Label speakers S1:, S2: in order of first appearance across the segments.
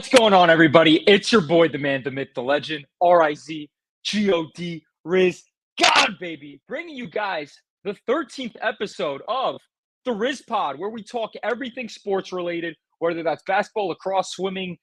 S1: What's going on, everybody? It's your boy, the man, the myth, the legend, RizGod, Riz God, baby, bringing you guys the 13th episode of the RizPod, where we talk everything sports related, whether that's basketball, lacrosse, swimming,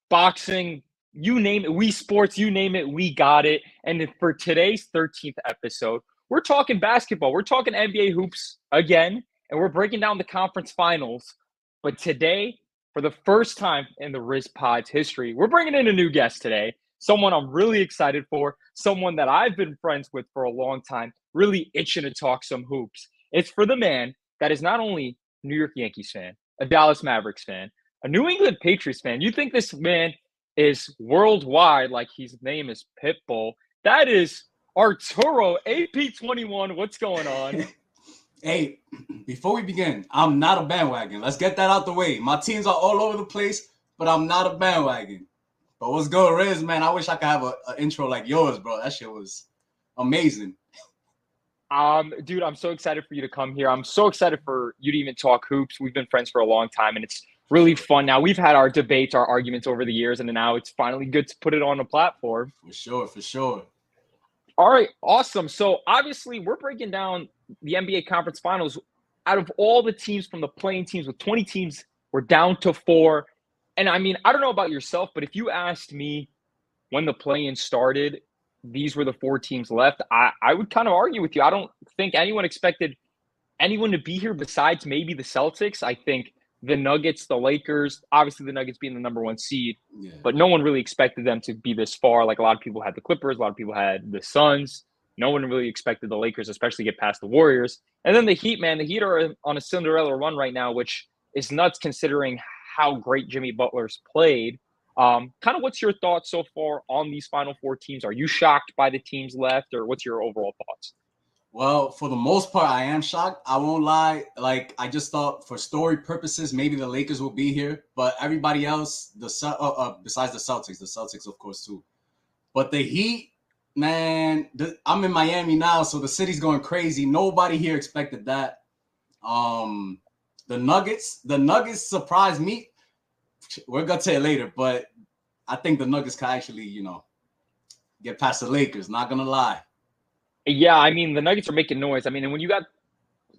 S1: boxing, you name it, we sports, you name it, we got it. And for today's 13th episode, we're talking basketball. We're talking NBA hoops again, and we're breaking down the conference finals. But today, for the first time in the RizPod's history, we're bringing in a new guest today, someone I'm really excited for, someone that I've been friends with for a long time, really itching to talk some hoops. It's for the man that is not only a New York Yankees fan, a Dallas Mavericks fan, a New England Patriots fan. You think this man is worldwide like his name is Pitbull. That is Arturo, AP21. What's going on?
S2: Hey, before we begin, I'm not a bandwagon. Let's get that out the way. My teams are all over the place, but I'm not a bandwagon. But what's good, Riz, man? I wish I could have an intro like yours, bro. That shit was amazing.
S1: Dude, I'm so excited for you to come here. I'm so excited for you to even talk hoops. We've been friends for a long time, and it's really fun. Now, we've had our debates, our arguments over the years, and now it's finally good to put it on a platform.
S2: For sure.
S1: All right, awesome. So, obviously, we're breaking down the NBA Conference Finals. Out of all the teams from the playing teams, with 20 teams, we're down to 4. And, I mean, I don't know about yourself, but if you asked me when the play-in started, these were the 4 teams left, I would kind of argue with you. I don't think anyone expected anyone to be here besides maybe the Celtics. I think the Nuggets, the Lakers, obviously the Nuggets being the number 1 seed, but no one really expected them to be this far. Like, a lot of people had the Clippers, a lot of people had the Suns. No one really expected the Lakers, especially get past the Warriors. And then the Heat, man, the Heat are on a Cinderella run right now, which is nuts considering how great Jimmy Butler's played. Kind of what's your thoughts so far on these final 4 teams? Are you shocked by the teams left, or what's your overall thoughts?
S2: Well, for the most part, I am shocked. I won't lie. Like, I just thought for story purposes, maybe the Lakers will be here, but everybody else, besides the Celtics, of course, too. But the Heat, man, I'm in Miami now, so the city's going crazy. Nobody here expected that. The Nuggets surprised me. We're gonna say it later, but I think the Nuggets can actually, get past the Lakers. Not gonna lie.
S1: Yeah, I mean, the Nuggets are making noise. I mean, and when you got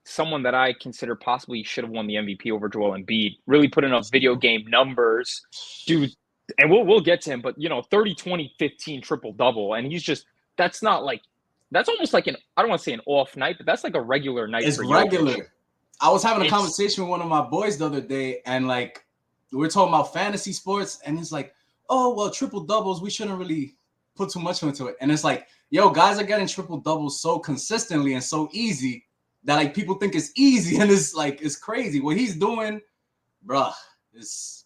S1: someone that I consider possibly should have won the MVP over Joel Embiid, really putting up video game numbers, dude, and we'll get to him, but 30, 20, 15 triple-double, and he's just that's almost like I don't want to say an off night, but that's like a regular night.
S2: It's regular. I was having a conversation with one of my boys the other day, and like we were talking about fantasy sports, and he's like, "Oh, well, triple-doubles, we shouldn't really put too much into it." And it's like, yo, guys are getting triple-doubles so consistently and so easy that like people think it's easy, and it's crazy. What he's doing, bruh, it's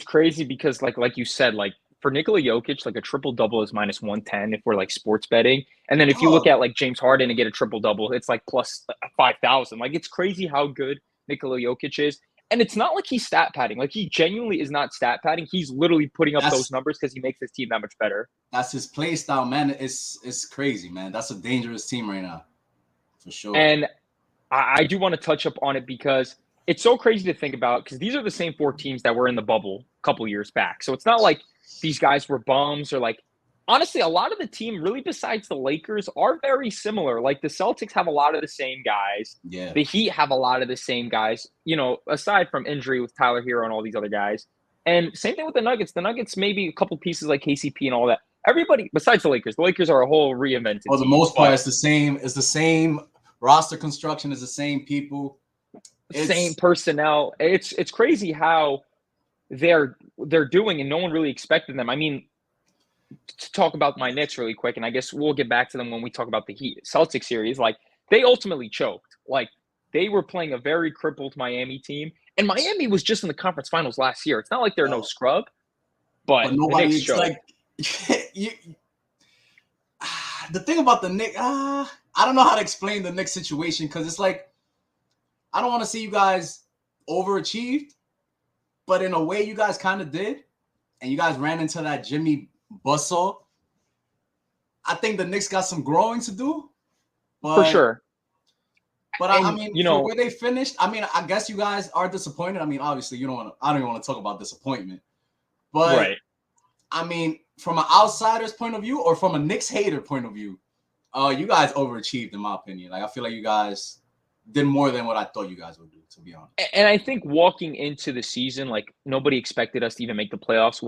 S1: crazy because like you said, like for Nikola Jokic, like a triple-double is minus 110 if we're like sports betting. And then if you look at like James Harden and get a triple-double, it's like plus 5,000. Like, it's crazy how good Nikola Jokic is. And it's not like he's stat padding. Like, he genuinely is not stat padding. He's literally putting up those numbers because he makes his team that much better.
S2: That's his play style, man. It's crazy, man. That's a dangerous team right now, for sure.
S1: And I do want to touch up on it because it's so crazy to think about, because these are the same 4 teams that were in the bubble a couple years back. So it's not like these guys were bums or like, honestly, a lot of the team, really besides the Lakers, are very similar. Like, the Celtics have a lot of the same guys.
S2: Yeah.
S1: The Heat have a lot of the same guys, aside from injury with Tyler Hero and all these other guys. And same thing with the Nuggets. The Nuggets, maybe a couple pieces like KCP and all that. Everybody, besides the Lakers are a whole reinvented
S2: For the
S1: team,
S2: most part, it's the same roster construction, is the same people.
S1: Same personnel. It's crazy how they're doing, and no one really expected them. I mean, to talk about my Knicks really quick, and I guess we'll get back to them when we talk about the Heat Celtics series. Like, they ultimately choked. Like, they were playing a very crippled Miami team, and Miami was just in the conference finals last year. It's not like they're no scrub, but
S2: nobody.
S1: The Knicks choked.
S2: The thing about the Knicks, I don't know how to explain the Knicks situation, because it's like, I don't want to see you guys overachieved, but in a way you guys kind of did, and you guys ran into that Jimmy buzzsaw. I think the Knicks got some growing to do. But
S1: for sure.
S2: But I
S1: And,
S2: mean, for where they finished, I mean, I guess you guys are disappointed. I mean, obviously, you don't want to. I don't even want to talk about disappointment. But
S1: right.
S2: I mean, from an outsider's point of view or from a Knicks hater point of view, you guys overachieved in my opinion. Like I feel like you guys did more than what I thought you guys would do, to be honest.
S1: And I think walking into the season, like nobody expected us to even make the playoffs.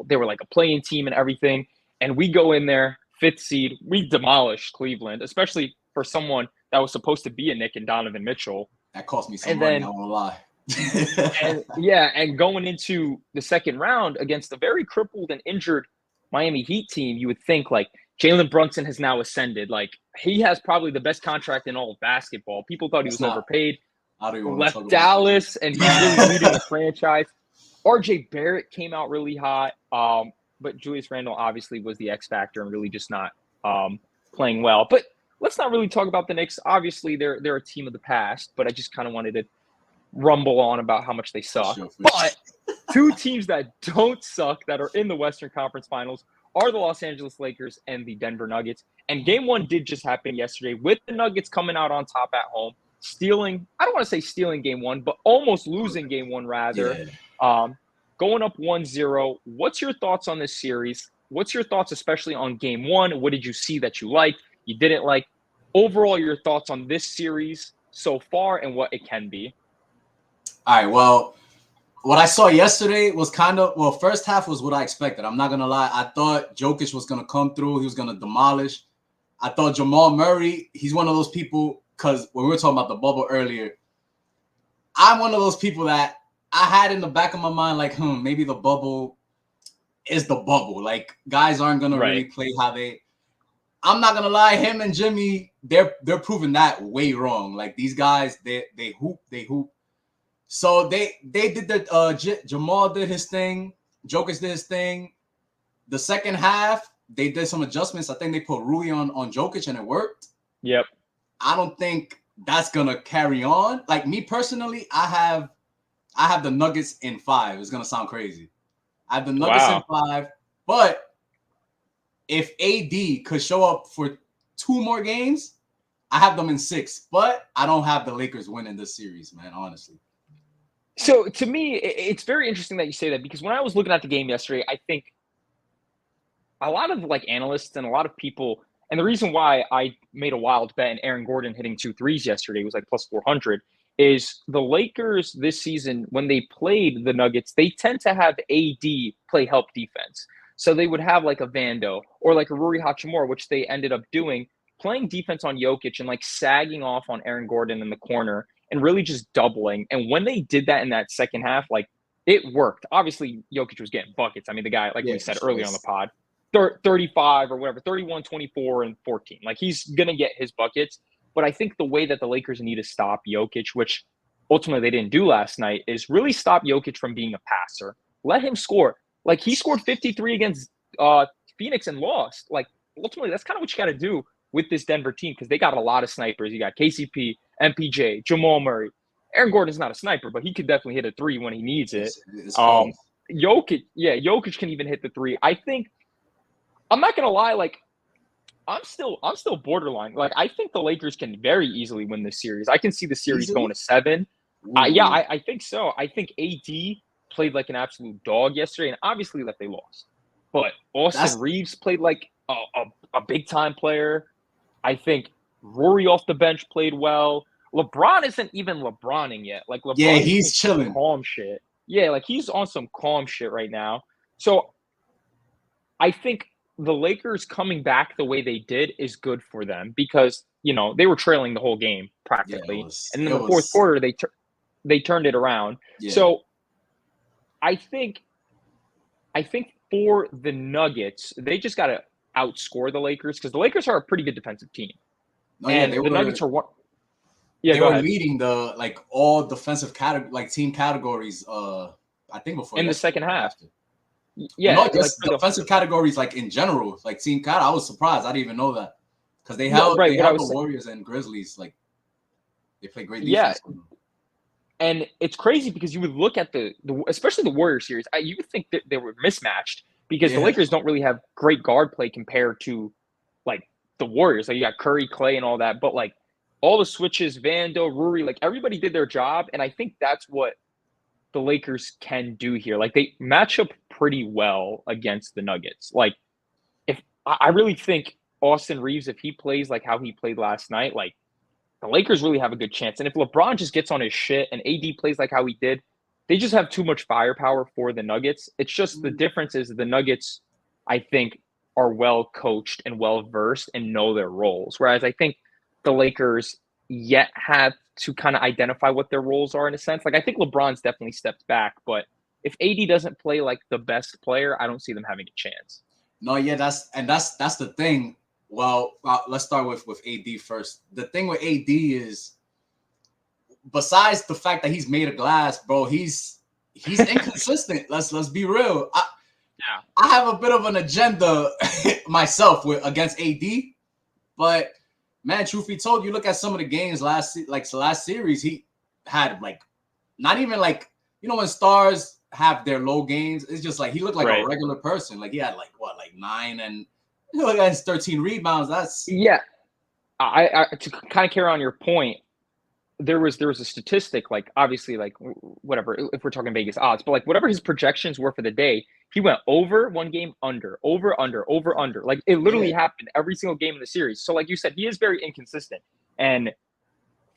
S1: They were like a playing team and everything. And we go in there, fifth seed, we demolished Cleveland, especially for someone that was supposed to be a Nick and Donovan Mitchell.
S2: That cost me some
S1: And
S2: money,
S1: then,
S2: I won't lie.
S1: and going into the second round against a very crippled and injured Miami Heat team, you would think like Jalen Brunson has now ascended. Like he has probably the best contract in all of basketball. People thought he was overpaid.
S2: I don't even want to
S1: Left
S2: talk about
S1: Dallas, and he's really leading the franchise. RJ Barrett came out really hot, but Julius Randle obviously was the X factor and really just not playing well. But let's not really talk about the Knicks. Obviously, they're a team of the past, but I just kind of wanted to rumble on about how much they suck. But two teams that don't suck that are in the Western Conference Finals are the Los Angeles Lakers and the Denver Nuggets. And game one did just happen yesterday with the Nuggets coming out on top at home. I don't want to say stealing game one, but almost losing game one rather. Yeah. Going up 1-0. What's your thoughts on this series? What's your thoughts, especially on game one? What did you see that you liked, you didn't like? Overall, your thoughts on this series so far and what it can be.
S2: All right, well, what I saw yesterday was first half was what I expected. I'm not going to lie. I thought Jokic was going to come through. He was going to demolish. I thought Jamal Murray, he's one of those people, because when we were talking about the bubble earlier, I'm one of those people that I had in the back of my mind, like, maybe the bubble is the bubble. Like, guys aren't going to really play how they – I'm not going to lie. Him and Jimmy, they're proving that way wrong. Like, these guys, they hoop. So they did the Jamal did his thing. Jokic did his thing. The second half, they did some adjustments. I think they put Rui on Jokic, and it worked.
S1: Yep.
S2: I don't think that's gonna carry on. Like me personally, I have the Nuggets in 5. It's gonna sound crazy. I have the Nuggets in 5, but if AD could show up for 2 more games, I have them in 6. But I don't have the Lakers winning this series, man. Honestly.
S1: So to me, it's very interesting that you say that, because when I was looking at the game yesterday, I think a lot of like analysts and a lot of people. And the reason why I made a wild bet in Aaron Gordon hitting 2 threes yesterday was like plus 400 is the Lakers this season, when they played the Nuggets, they tend to have AD play help defense. So they would have like a Vando or like a Rui Hachimura, which they ended up doing, playing defense on Jokic and like sagging off on Aaron Gordon in the corner and really just doubling. And when they did that in that second half, like it worked. Obviously, Jokic was getting buckets. I mean, the guy, like we said earlier on the pod, 35 or whatever, 31, 24, and 14. Like he's going to get his buckets. But I think the way that the Lakers need to stop Jokic, which ultimately they didn't do last night, is really stop Jokic from being a passer. Let him score. Like he scored 53 against Phoenix and lost. Like ultimately, that's kind of what you got to do with this Denver team, because they got a lot of snipers. You got KCP, MPJ, Jamal Murray. Aaron Gordon's not a sniper, but he could definitely hit a 3 when he needs it. Jokic can even hit the 3. I think, I'm not gonna lie, like I'm still borderline. Like I think the Lakers can very easily win this series. I can see the series going to 7. I think so. I think AD played like an absolute dog yesterday, and obviously that they lost. But Austin Reeves played like a big time player. I think Rory off the bench played well. LeBron isn't even LeBroning yet. Like LeBron,
S2: he's chilling,
S1: calm shit. Yeah, like he's on some calm shit right now. So I think the Lakers coming back the way they did is good for them, because they were trailing the whole game practically, and in the fourth quarter they turned it around. Yeah. So I think for the Nuggets, they just got to outscore the Lakers, because the Lakers are a pretty good defensive team. Nuggets are one. Yeah,
S2: they were leading the all defensive team categories. I think before
S1: in the second half.
S2: Yeah, no, just defensive categories, like in general, like team cat. I was surprised. I didn't even know that, because they held the Warriors and Grizzlies. Like they play great defense.
S1: Yeah, and it's crazy because you would look at the especially the Warriors series. You would think that they were mismatched, because the Lakers don't really have great guard play compared to like the Warriors. Like you got Curry, Clay, and all that, but like all the switches, Vando, Ruri, like everybody did their job, and I think that's what the Lakers can do here. Like they match up pretty well against the Nuggets. Like if I really think Austin Reeves, if he plays like how he played last night, like the Lakers really have a good chance. And if LeBron just gets on his shit and AD plays like how he did, they just have too much firepower for the Nuggets. It's just the difference is the Nuggets, I think, are well coached and well versed and know their roles. Whereas I think the Lakers yet have to kind of identify what their roles are in a sense. Like I think LeBron's definitely stepped back, but if AD doesn't play like the best player, I don't see them having a chance.
S2: No, yeah, that's the thing. Well, let's start with AD first. The thing with AD is, besides the fact that he's made of glass, bro, he's inconsistent. Let's be real. I have a bit of an agenda myself against AD, but man, truth be told, you look at some of the games last series, he had like not even like, you know, when stars have their low games, it's just like he looked like a regular person. Like he had like 9 and you know, against 13 rebounds. That's
S1: I to kind of carry on your point. There was a statistic, like obviously, like whatever, if we're talking Vegas odds, but like whatever his projections were for the day, he went over one game, under, over, under, over, under. Like it literally happened every single game in the series. So like you said, he is very inconsistent. And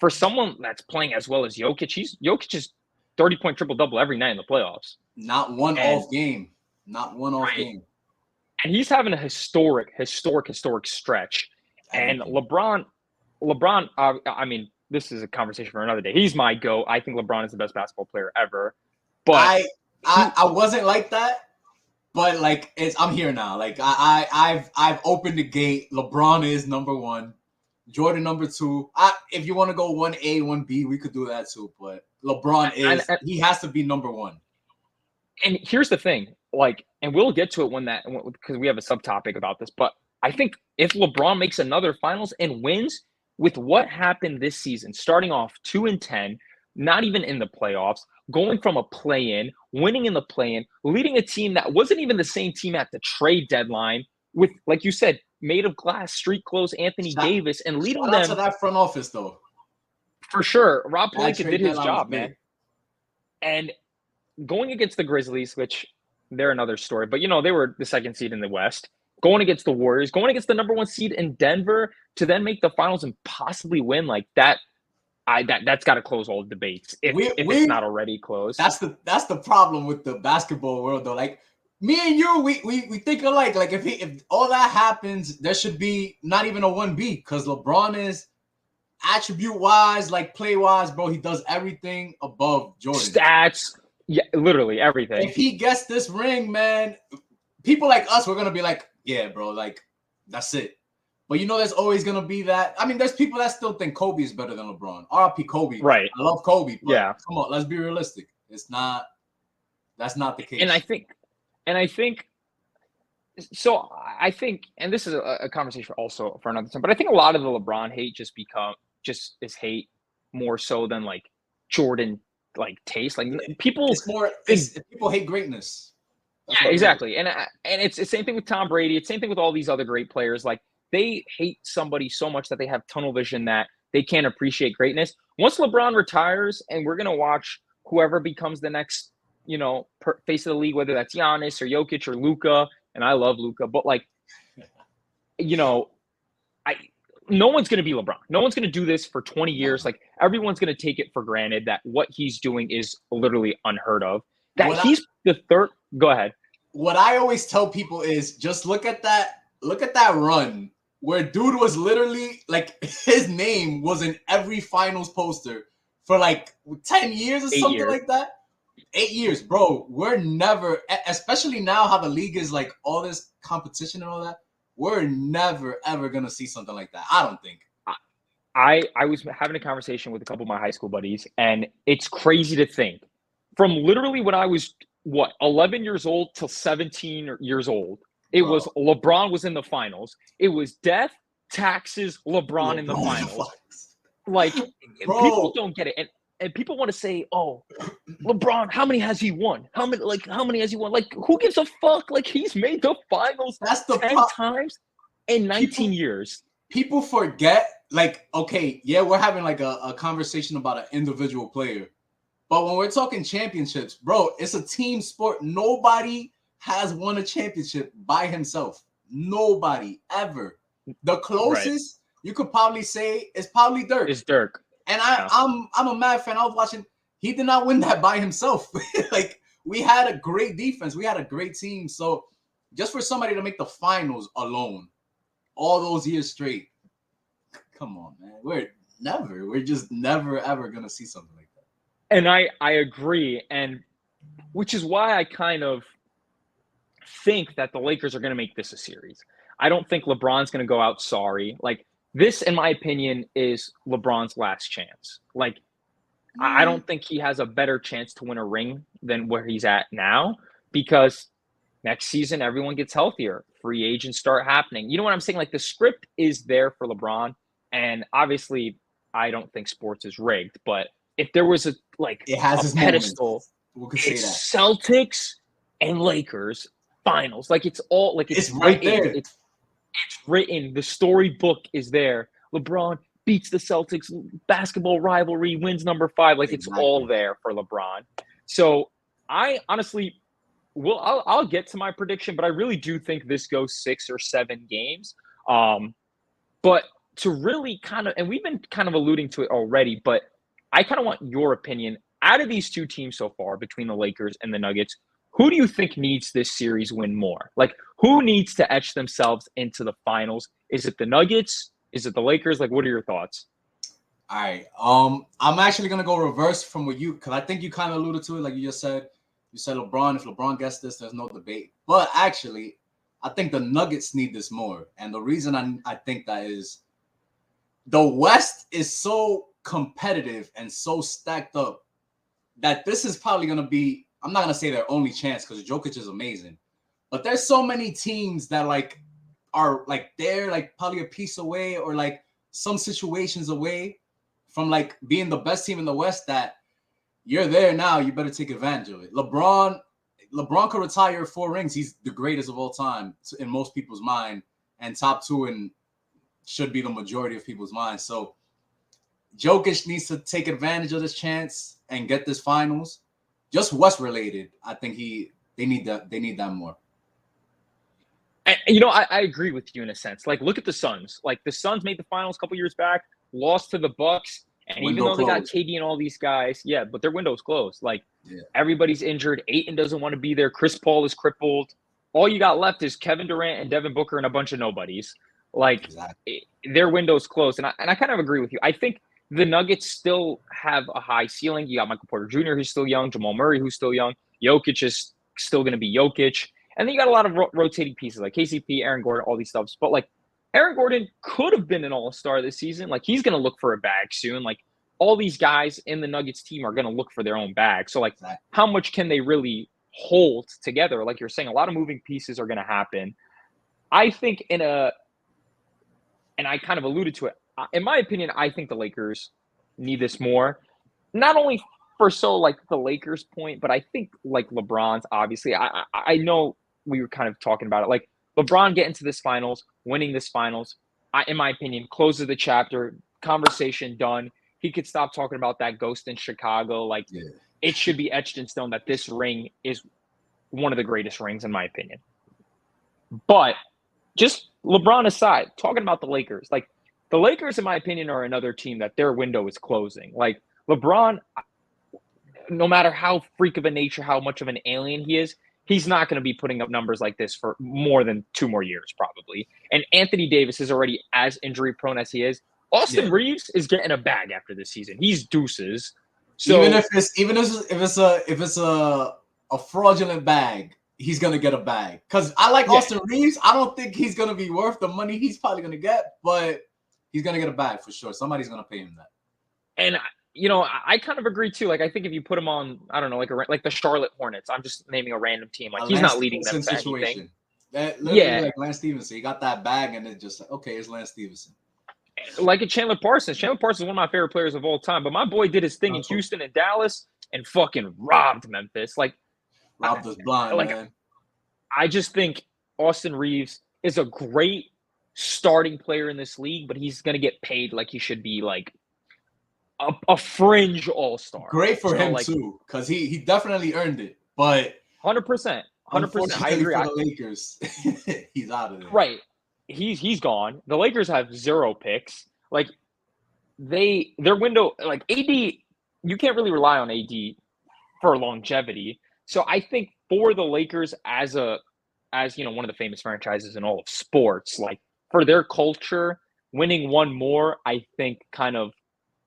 S1: for someone that's playing as well as Jokic, Jokic is 30-point triple-double every night in the playoffs.
S2: Not one off game. Not one off game.
S1: And he's having a historic stretch. And LeBron, I mean, this is a conversation for another day. He's my GOAT. I think LeBron is the best basketball player ever. But
S2: I wasn't like that. But like I'm here now. Like I've opened the gate. LeBron is number 1. Jordan number 2. If you want to go 1A, 1B, we could do that too. But LeBron he has to be number 1.
S1: And here's the thing, like, and we'll get to it because we have a subtopic about this. But I think if LeBron makes another finals and wins with what happened this season, starting off 2-10, not even in the playoffs, going from a play-in, winning in the play-in, leading a team that wasn't even the same team at the trade deadline with, like you said, made of glass, street clothes, Anthony Davis, and leading them
S2: to that front office, though.
S1: For sure. Rob Pelinka did his job, man. And going against the Grizzlies, which they're another story, but, you know, they were the 2nd seed in the West, going against the Warriors, going against the number 1 seed in Denver to then make the finals and possibly win like that. That's got to close all debates if it's not already closed.
S2: That's the problem with the basketball world, though. Like me and you, we think alike. Like if all that happens, there should be not even a 1B because LeBron is attribute wise, like play wise, bro. He does everything above Jordan.
S1: Stats, yeah, literally everything.
S2: If he gets this ring, man, people like us, we're gonna be like, yeah, bro, like that's it. But you know, there's always gonna be that. I mean, there's people that still think Kobe is better than LeBron. RIP Kobe.
S1: Right.
S2: I love Kobe. But
S1: yeah.
S2: Come on, let's be realistic. It's not. That's not the case.
S1: And I think, so I think, and this is a conversation also for another time. But I think a lot of the LeBron hate just is hate more so than like Jordan like taste. Like people,
S2: people hate greatness.
S1: Yeah, exactly. And it's the same thing with Tom Brady. It's the same thing with all these other great players. Like they hate somebody so much that they have tunnel vision that they can't appreciate greatness. Once LeBron retires and we're going to watch whoever becomes the next, you know, face of the league, whether that's Giannis or Jokic or Luka, and I love Luka, but like, you know, no one's going to be LeBron. No one's going to do this for 20 years. Like everyone's going to take it for granted that what he's doing is literally unheard of. That he's the third. Go ahead.
S2: What I always tell people is just look at that run where dude was literally like his name was in every finals poster for like 10 years or something like that. 8 years, bro. We're never, especially now how the league is like all this competition and all that, we're never ever gonna see something like that. I don't think.
S1: I was having a conversation with a couple of my high school buddies, and it's crazy to think from literally when I was 11 years old till 17 years old. It was LeBron was in the finals. It was death, taxes, LeBron in the finals. Like people don't get it, and people want to say, "Oh, LeBron, how many has he won? How many has he won? Like, who gives a fuck? Like, he's made the finals 10 times in 19 years."
S2: People forget like, okay, yeah, we're having like a conversation about an individual player. But when we're talking championships, bro, it's a team sport. Nobody has won a championship by himself. Nobody ever. The
S1: Right.
S2: closest you could probably say is probably Dirk.
S1: Is Dirk.
S2: And
S1: Yeah.
S2: I'm a mad fan. I was watching. He did not win that by himself. Like, we had a great defense. We had a great team. So just for somebody to make the finals alone all those years straight, come on, man. We're just never ever gonna see something like that.
S1: And I agree. And which is why I kind of think that the Lakers are going to make this a series. I don't think LeBron's going to go out sorry. Like, this, in my opinion, is LeBron's last chance. Like, I don't think he has a better chance to win a ring than where he's at now, because next season everyone gets healthier. Free agents start happening. You know what I'm saying? Like, the script is there for LeBron. And obviously, I don't think sports is rigged. But if there was a
S2: It has its
S1: pedestal,
S2: moments. We could say
S1: it's
S2: that.
S1: Celtics and Lakers finals. Like, it's all like
S2: It's right
S1: written.
S2: there.
S1: It's written. The storybook is there. LeBron beats the Celtics, basketball rivalry, wins number 5. Like, it's all there for LeBron. So I honestly I'll get to my prediction, but I really do think this goes 6 or 7 games. But to really kind of, and we've been kind of alluding to it already, but I kind of want your opinion. Out of these two teams so far, between the Lakers and the Nuggets, who do you think needs this series win more? Like, who needs to etch themselves into the finals? Is it the Nuggets? Is it the Lakers? Like, what are your thoughts?
S2: All right. I'm actually gonna go reverse from what you, because I think you kind of alluded to it, like you just said. You said LeBron. If LeBron gets this, there's no debate. But actually, I think the Nuggets need this more, and the reason I think that is the West is so competitive and so stacked up that this is probably gonna be. I'm not gonna say their only chance because Jokic is amazing, but there's so many teams that like are like they're like probably a piece away or like some situations away from like being the best team in the West that you're there now. You better take advantage of it. LeBron could retire 4 rings. He's the greatest of all time in most people's mind, and top 2 and should be the majority of people's minds. So Jokic needs to take advantage of this chance and get this finals. Just West related, I think they need that more.
S1: And, you know, I agree with you in a sense. Like, look at the Suns. Like, the Suns made the finals a couple years back, lost to the Bucks, and even though they got KD and all these guys, yeah, but their window's closed. Like, everybody's injured. Ayton doesn't want to be there. Chris Paul is crippled. All you got left is Kevin Durant and Devin Booker and a bunch of nobodies. Like, their window's closed. And I kind of agree with you. I think the Nuggets still have a high ceiling. You got Michael Porter Jr., who's still young, Jamal Murray, who's still young. Jokic is still going to be Jokic. And then you got a lot of rotating pieces like KCP, Aaron Gordon, all these stuffs. But, like, Aaron Gordon could have been an all-star this season. Like, he's going to look for a bag soon. Like, all these guys in the Nuggets team are going to look for their own bag. So, like, how much can they really hold together? Like you're saying, a lot of moving pieces are going to happen. I think and I kind of alluded to it, in my opinion, I think the Lakers need this more. Not only for like the Lakers point, but I think like LeBron's obviously. I know we were kind of talking about it. Like, LeBron getting to this finals, winning this finals, in my opinion, closes the chapter, conversation done. He could stop talking about that ghost in Chicago. Like, it should be etched in stone that this ring is one of the greatest rings, in my opinion. But just LeBron aside, talking about the Lakers, like, the Lakers, in my opinion, are another team that their window is closing. Like, LeBron, no matter how freak of a nature, how much of an alien he is, he's not going to be putting up numbers like this for more than 2 more years, probably. And Anthony Davis is already as injury prone as he is. Austin Reeves is getting a bag after this season. He's deuces. So
S2: even if it's a fraudulent bag, he's gonna get a bag. Because I like Austin Reeves. I don't think he's gonna be worth the money he's probably gonna get, but he's gonna get a bag for sure. Somebody's gonna pay him that.
S1: And you know, I kind of agree too. Like, I think if you put him on, I don't know, like the Charlotte Hornets. I'm just naming a random team. Like, he's not leading them to anything.
S2: Like Lance Stevenson. He got that bag, and it's just like, okay, it's Lance Stevenson.
S1: Like a Chandler Parsons. Chandler Parsons is one of my favorite players of all time. But my boy did his thing in Houston and Dallas and fucking robbed Memphis. Like,
S2: robbed us blind, man.
S1: I just think Austin Reeves is a great starting player in this league, but he's going to get paid like he should be like a fringe all-star.
S2: Great for him
S1: like,
S2: too, because he definitely earned it. But
S1: 100%. I agree.
S2: For the Lakers, he's out of there.
S1: Right. He's gone. The Lakers have 0 picks. Like their window, like AD, you can't really rely on AD for longevity. So I think for the Lakers as one of the famous franchises in all of sports, like for their culture, winning one more, I think kind of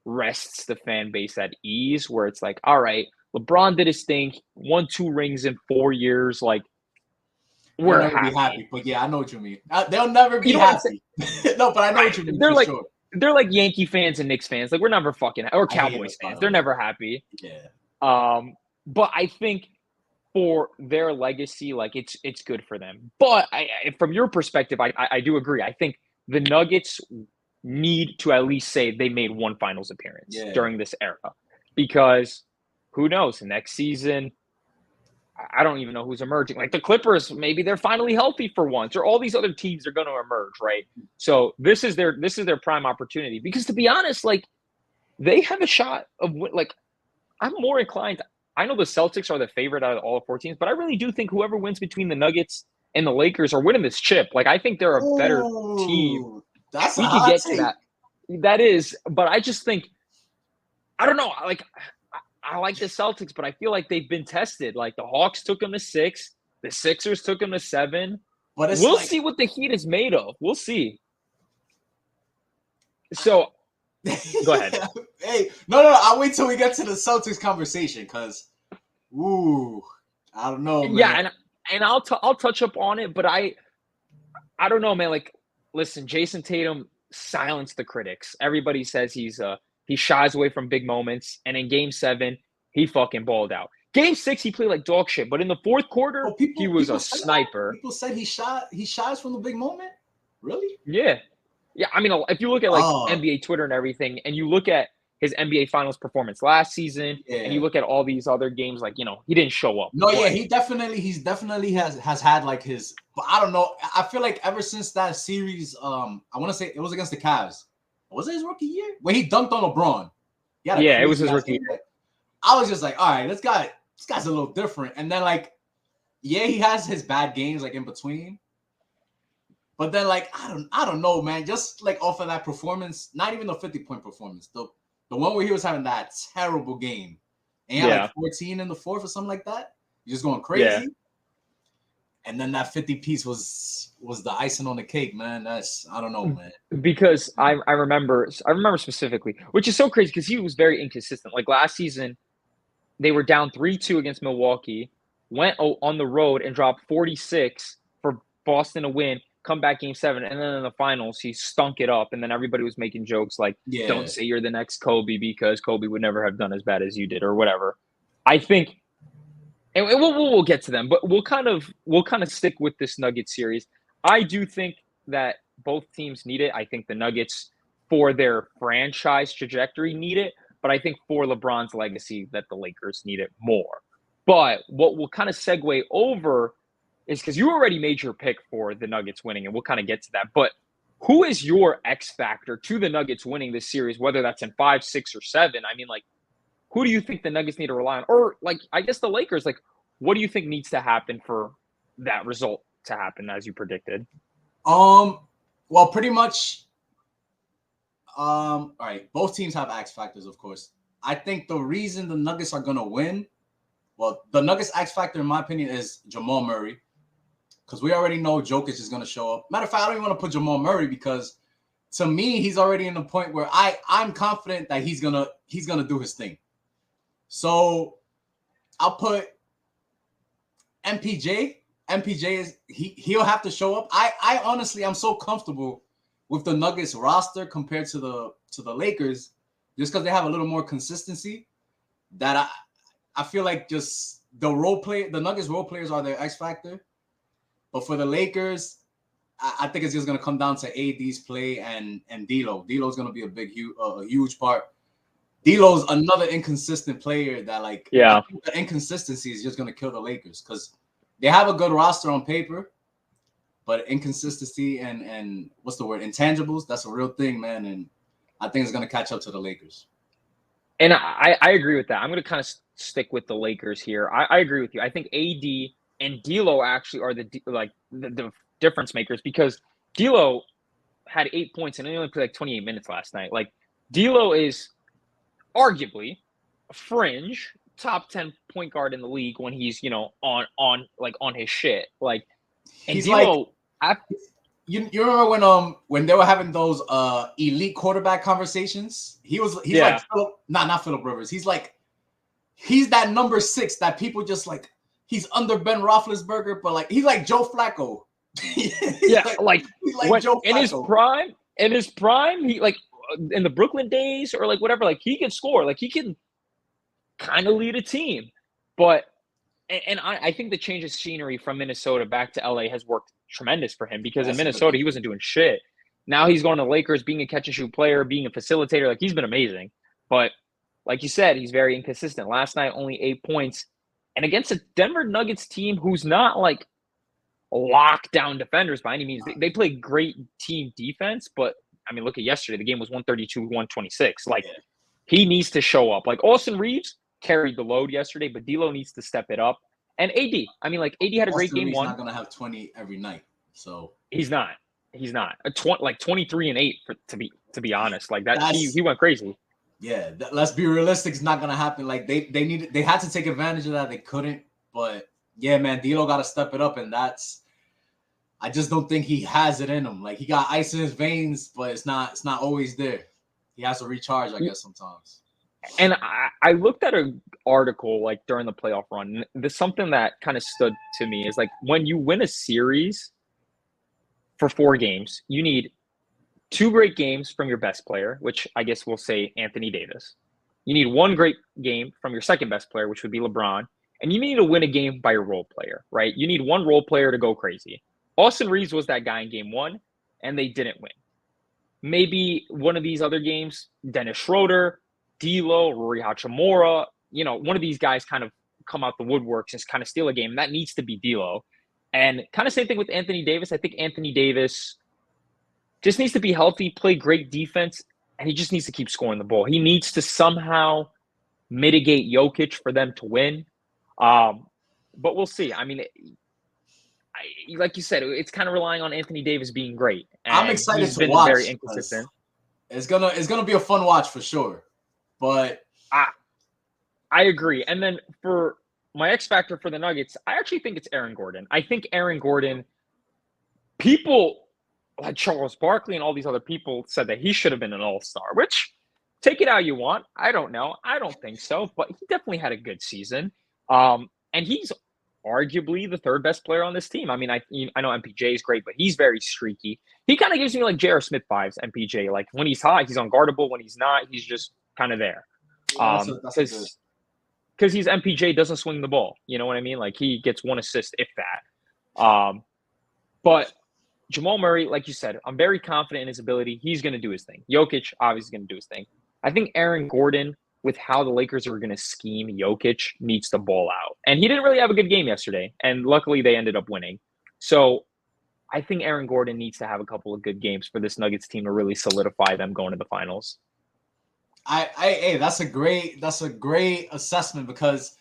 S1: rests the fan base at ease, where it's like, all right, LeBron did his thing, won 2 rings in 4 years, like we're happy.
S2: But yeah, I know what you mean. They'll never be happy. No, but I know what you mean.
S1: They're like Yankee fans and Knicks fans. Like we're never fucking, or Cowboys fans. They're never happy.
S2: Yeah.
S1: But I think for their legacy, like it's good for them. But from your perspective, I do agree. I think the Nuggets need to at least say they made one finals appearance during this era, because who knows, next season, I don't even know who's emerging. Like the Clippers, maybe they're finally healthy for once, or all these other teams are going to emerge, right? So this is their prime opportunity, because to be honest, like they have a shot of like, I'm more inclined. I know the Celtics are the favorite out of all 4 teams, but I really do think whoever wins between the Nuggets and the Lakers are winning this chip. Like I think they're a better team.
S2: That's
S1: we could get to that. That is, but I just think, I don't know. Like I like the Celtics, but I feel like they've been tested. Like the Hawks took them to 6, the Sixers took them to 7. But we'll see what the Heat is made of. We'll see. So, go ahead.
S2: Hey, no. I'll wait till we get to the Celtics conversation, because, I don't know, man.
S1: Yeah, and I'll touch up on it, but I don't know, man. Like, listen, Jason Tatum silenced the critics. Everybody says he shies away from big moments, and in Game 7, he fucking balled out. Game 6, he played like dog shit, but in the fourth quarter, he was a sniper.
S2: People said he shies from the big moment. Really?
S1: Yeah. I mean, if you look at like NBA Twitter and everything, and you look at his NBA Finals performance last season, and you look at all these other games, like, he didn't show up.
S2: No, yeah, he's definitely has had like his, but I don't know. I feel like ever since that series, I want to say it was against the Cavs. Was it his rookie year when he dunked on LeBron?
S1: Yeah, it was his rookie year.
S2: I was just like, all right, this guy's a little different. And then like, he has his bad games like in between. But then like, I don't know, man. Just like off of that performance, not even the 50-point performance, the one where he was having that terrible game, and he had like 14 in the fourth or something like that. You're just going crazy. Yeah. And then that 50 piece was the icing on the cake, man. I don't know, man.
S1: Because I remember specifically, which is so crazy because he was very inconsistent. Like last season, they were down 3-2 against Milwaukee, went on the road and dropped 46 for Boston to win, come back Game 7, and then in the finals, he stunk it up, and then everybody was making jokes like, don't say you're the next Kobe because Kobe would never have done as bad as you did or whatever. I think, and we'll get to them, but we'll kind of stick with this Nuggets series. I do think that both teams need it. I think the Nuggets, for their franchise trajectory, need it, but I think for LeBron's legacy that the Lakers need it more. But what we'll kind of segue over is, because you already made your pick for the Nuggets winning, and we'll kind of get to that. But who is your X factor to the Nuggets winning this series, whether that's in 5, 6, or 7? I mean, like, who do you think the Nuggets need to rely on? Or, like, I guess the Lakers, like, what do you think needs to happen for that result to happen as you predicted?
S2: Well, pretty much, all right, both teams have X factors, of course. I think the reason the Nuggets are going to win, well, the Nuggets X factor, in my opinion, is Jamal Murray. Because we already know Jokic is going to show up. Matter of fact, I don't even want to put Jamal Murray, because to me, he's already in the point where I'm confident that he's gonna do his thing. So I'll put MPJ. MPJ is he'll have to show up. I honestly, I'm so comfortable with the Nuggets roster compared to the Lakers, just because they have a little more consistency, that I feel like just the Nuggets role players are their X factor. But for the Lakers, I think it's just going to come down to AD's play and D'Lo. D'Lo's going to be a huge part. D'Lo's another inconsistent player that, like, I think the inconsistency is just going to kill the Lakers, because they have a good roster on paper, but inconsistency and what's the word? Intangibles. That's a real thing, man. And I think it's gonna catch up to the Lakers.
S1: And I agree with that. I'm going to kind of stick with the Lakers here. I agree with you. I think AD and D'Lo actually are the difference makers, because D'Lo had 8 points and he only played like 28 minutes last night. Like, D'Lo is arguably a fringe top 10 point guard in the league when he's, on his shit. Like, and
S2: He's
S1: D'Lo,
S2: you remember when they were having those elite quarterback conversations? He's like not Philip Rivers. He's that number 6 that people just like. He's under Ben Roethlisberger, but like he's like Joe Flacco.
S1: He's like Joe Flacco. In his prime, he like in the Brooklyn days or like whatever, like he can score, like he can kind of lead a team. But I think the change of scenery from Minnesota back to LA has worked tremendous for him, because in Minnesota he wasn't doing shit. Now he's going to Lakers, being a catch and shoot player, being a facilitator. Like, he's been amazing. But like you said, he's very inconsistent. Last night, only 8 points. And against a Denver Nuggets team who's not like lockdown defenders by any means. They play great team defense, but I mean, look at yesterday. The game was 132-126. Like, he needs to show up. Like, Austin Reeves carried the load yesterday, but D'Lo needs to step it up. And AD, I mean, like, AD had a great game.
S2: He's not gonna have 20 every night, so
S1: he's not. 23 and 8 to be honest. Like, that he went crazy.
S2: Yeah, let's be realistic. It's not gonna happen. Like, they had to take advantage of that. They couldn't, but yeah, man, D'Lo got to step it up, and I just don't think he has it in him. Like, he got ice in his veins, but it's not always there. He has to recharge, I guess, sometimes.
S1: And I looked at an article like during the playoff run. There's something that kind of stood to me is like, when you win a series for 4 games, you need 2 great games from your best player, which I guess we'll say Anthony Davis. You need 1 great game from your second best player, which would be LeBron. And you need to win a game by your role player, right? You need 1 role player to go crazy. Austin Reeves was that guy in game 1, and they didn't win. Maybe one of these other games, Dennis Schroeder, D'Lo, Rui Hachimura, one of these guys kind of come out the woodworks and kind of steal a game. And that needs to be D'Lo. And kind of same thing with Anthony Davis. I think Anthony Davis just needs to be healthy, play great defense, and he just needs to keep scoring the ball. He needs to somehow mitigate Jokic for them to win. But we'll see. I mean, like you said, it's kind of relying on Anthony Davis being great. And
S2: I'm excited to watch. Very inconsistent. It's gonna be a fun watch for sure. But
S1: I agree. And then for my X factor for the Nuggets, I actually think it's Aaron Gordon. I think Aaron Gordon, people like Charles Barkley and all these other people said that he should have been an all-star, which, take it how you want. I don't know. I don't think so, but he definitely had a good season. And he's arguably the 3rd best player on this team. I mean, I know MPJ is great, but he's very streaky. He kind of gives me like J.R. Smith vibes, MPJ. Like, when he's hot, he's unguardable. When he's not, he's just kind of there. Because he's MPJ, doesn't swing the ball. You know what I mean? Like, he gets 1 assist, if that. But Jamal Murray, like you said, I'm very confident in his ability. He's going to do his thing. Jokic, obviously, going to do his thing. I think Aaron Gordon, with how the Lakers are going to scheme Jokic, needs to ball out. And he didn't really have a good game yesterday. And luckily, they ended up winning. So I think Aaron Gordon needs to have a couple of good games for this Nuggets team to really solidify them going to the finals.
S2: Hey, that's a great assessment, because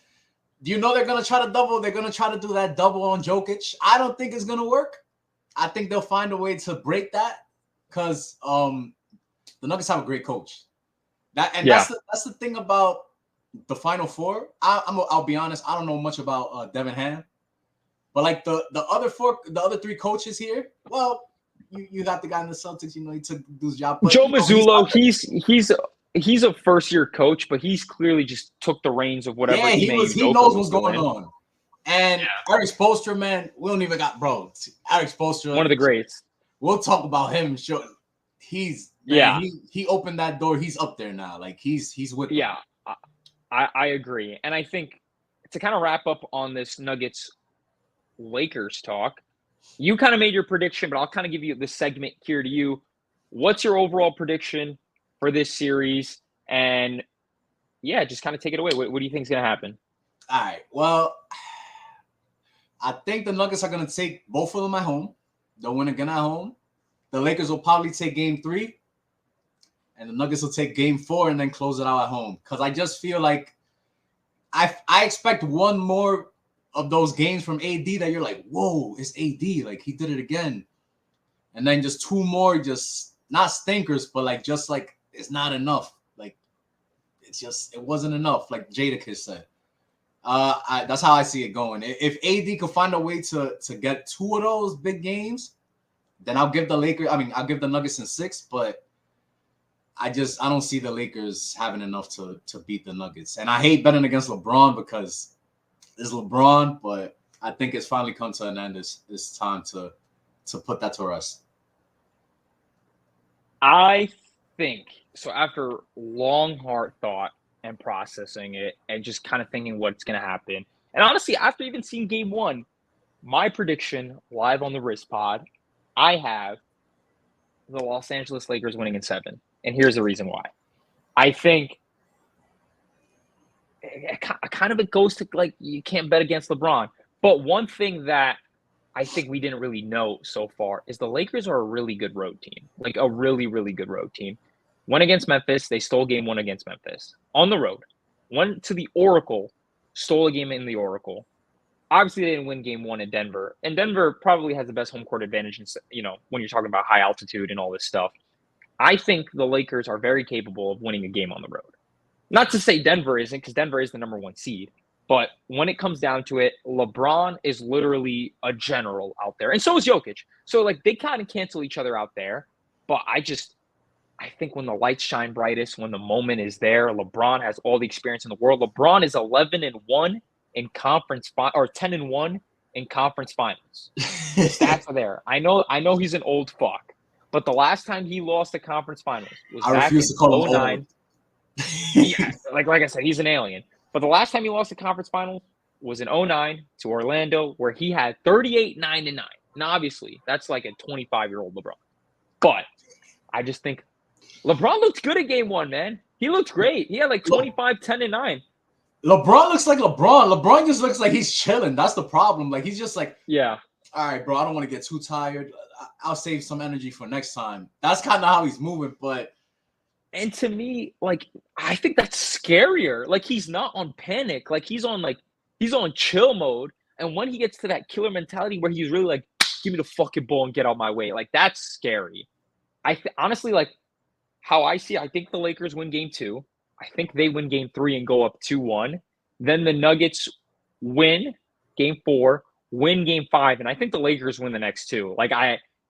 S2: they're gonna try to double. They're gonna try to do that double on Jokic. I don't think it's gonna work. I think they'll find a way to break that, because the Nuggets have a great coach. That's the thing about the Final Four. I'll be honest. I don't know much about Devin Ham, but like the other 3 coaches here. Well, you got the guy in the Celtics. He took his job. But,
S1: Joe Mazzulla, he's a first-year coach, but he's clearly just took the reins of whatever.
S2: Yeah, he knows what's going on. And Eric Spoelstra, man, we don't even got Eric Spoelstra,
S1: one of the greats.
S2: We'll talk about him. Sure, he opened that door. He's up there now. Like, he's with them.
S1: Yeah, I agree. And I think to kind of wrap up on this Nuggets Lakers talk, you kind of made your prediction, but I'll kind of give you this segment here to you. What's your overall prediction for this series? And yeah, just kind of take it away. What do you think is going to happen?
S2: All right. Well, I think the Nuggets are going to take both of them at home. They'll win again at home. The Lakers will probably take game 3, and the Nuggets will take game 4 and then close it out at home. Because I just feel like I expect one more of those games from AD that you're like, whoa, it's AD. Like, he did it again. And then just 2 more, just not stinkers, but like just like it's not enough. Like, it wasn't enough, like Jadakiss said. That's how I see it going. If AD could find a way to get 2 of those big games, then I'll give the Nuggets in 6, but I don't see the Lakers having enough to beat the Nuggets. And I hate betting against LeBron because it's LeBron, but I think it's finally come to an end. It's time to put that to rest.
S1: I think so. After long, hard thought and processing it, and just kind of thinking what's going to happen, and honestly, after even seeing Game 1, my prediction live on the RizPod, I have the Los Angeles Lakers winning in 7, and here's the reason why. I think it goes to, like, you can't bet against LeBron, but one thing that I think we didn't really know so far is the Lakers are a really good road team, like a really, really good road team. Went against Memphis. They stole game 1 against Memphis on the road. Went to the Oracle, stole a game in the Oracle. Obviously, they didn't win game 1 in Denver. And Denver probably has the best home court advantage, when you're talking about high altitude and all this stuff. I think the Lakers are very capable of winning a game on the road. Not to say Denver isn't, because Denver is the number 1 seed. But when it comes down to it, LeBron is literally a general out there. And so is Jokic. So, like, they kind of cancel each other out there. But I think when the lights shine brightest, when the moment is there, LeBron has all the experience in the world. LeBron is 11-1 in conference or 10-1 in conference finals. Stats are there. I know he's an old fuck. But the last time he lost the conference finals was back in 2009. Yeah, like I said, he's an alien. But the last time he lost the conference finals was in 2009 to Orlando, where he had 38-9-9. Now, obviously, that's like a 25-year-old LeBron. But I just think LeBron looked good at game 1, man. He looked great. He had like 25, 10, and 9.
S2: LeBron looks like LeBron. LeBron just looks like he's chilling. That's the problem. Like, he's just like,
S1: yeah,
S2: all right, bro, I don't want to get too tired. I'll save some energy for next time. That's kind of how he's moving.
S1: And to me, like, I think that's scarier. Like, he's not on panic. Like, he's on chill mode. And when he gets to that killer mentality where he's really like, give me the fucking ball and get out my way, like, that's scary. Honestly, like, how I see it, I think the Lakers win game 2. I think they win game 3 and go up 2-1. Then the Nuggets win game 4, win game 5, and I think the Lakers win the next 2. Like,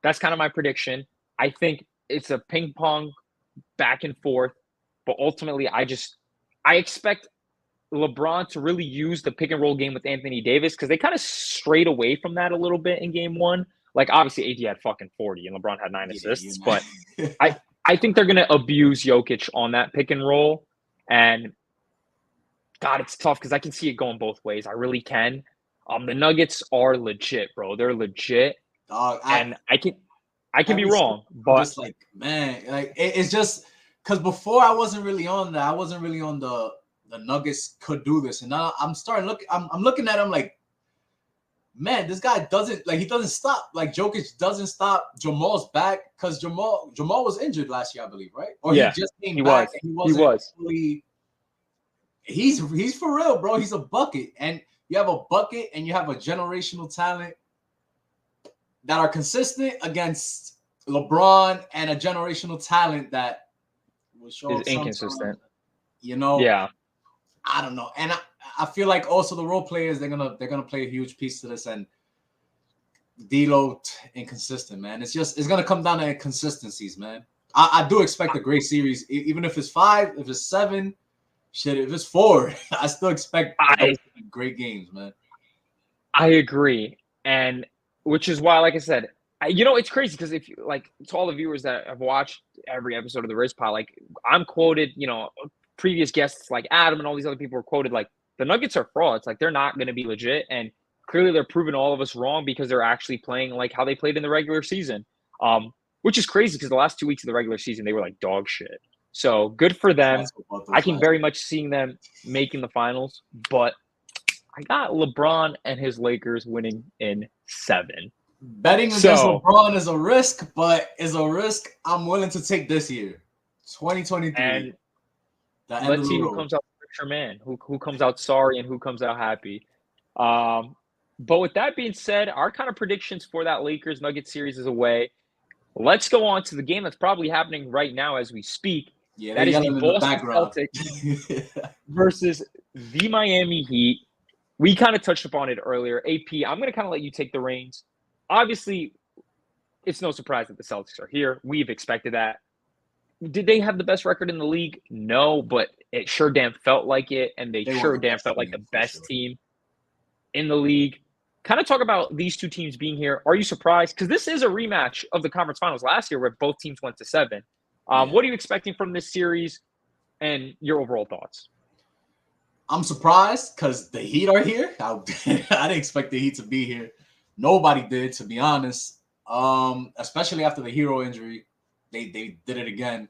S1: that's kind of my prediction. I think it's a ping pong back and forth, but ultimately I expect LeBron to really use the pick and roll game with Anthony Davis, because they kind of strayed away from that a little bit in game 1. Like, obviously AD had fucking 40 and LeBron had 9 assists, but I think they're going to abuse Jokic on that pick and roll. And God, it's tough because I can see it going both ways. I really can. The Nuggets are legit, bro. They're legit. And I can be wrong, but
S2: just like, man, like it's just because before I wasn't really on that. I wasn't really on the Nuggets could do this, and now I'm starting I'm looking at him like, man, this guy he doesn't stop. Like, Jokic doesn't stop. Jamal's back because Jamal was injured last year, I believe, right? Or
S1: yeah,
S2: he just came back. And he was.
S1: Fully...
S2: He's for real, bro. He's a bucket, and you have a bucket, and you have a generational talent that are consistent against LeBron and a generational talent that will show
S1: is inconsistent.
S2: Yeah. I don't know, and I feel like also the role players they're gonna play a huge piece to this, and D'Lo inconsistent, man. It's gonna come down to inconsistencies, man. I do expect a great series, even if it's 5, if it's 7, shit, if it's 4, I still expect great games, man.
S1: I agree, and which is why, like I said, it's crazy because if you like, to all the viewers that have watched every episode of the RizPod, like, I'm quoted, previous guests like Adam and all these other people were quoted like, the Nuggets are frauds. Like, they're not going to be legit. And clearly they're proving all of us wrong because they're actually playing like how they played in the regular season, which is crazy because the last 2 weeks of the regular season, they were like dog shit. So good for them. I can very much see them making the finals, but I got LeBron and his Lakers winning in 7.
S2: Betting against
S1: So,
S2: LeBron is a risk, but is a risk I'm willing to take this year. 2023.
S1: and
S2: The end of
S1: let's
S2: the
S1: see who
S2: road.
S1: comes out the richer man, who comes out sorry and who comes out happy. Um, but with that being said, our kind of predictions for that Lakers Nuggets series is away. Let's go on to the game that's probably happening right now as we speak.
S2: Yeah, they're
S1: That is the
S2: yelling in the
S1: Boston
S2: background.
S1: Celtics versus the Miami Heat. We kind of touched upon it earlier. AP, I'm going to kind of let you take the reins. Obviously, it's no surprise that the Celtics are here. We've expected that. Did they have the best record in the league? No, but it sure damn felt like it, and they
S2: They were
S1: sure
S2: the
S1: damn
S2: best
S1: felt like the
S2: team for
S1: best
S2: sure.
S1: team in the league. Kind of talk about these two teams being here. Are you surprised? Because this is a rematch of the conference finals last year where both teams went to 7.
S2: Yeah.
S1: What are you expecting from this series and your overall thoughts?
S2: I'm surprised because the Heat are here. I didn't expect the Heat to be here. Nobody did, to be honest. Especially after the Hero injury, they did it again.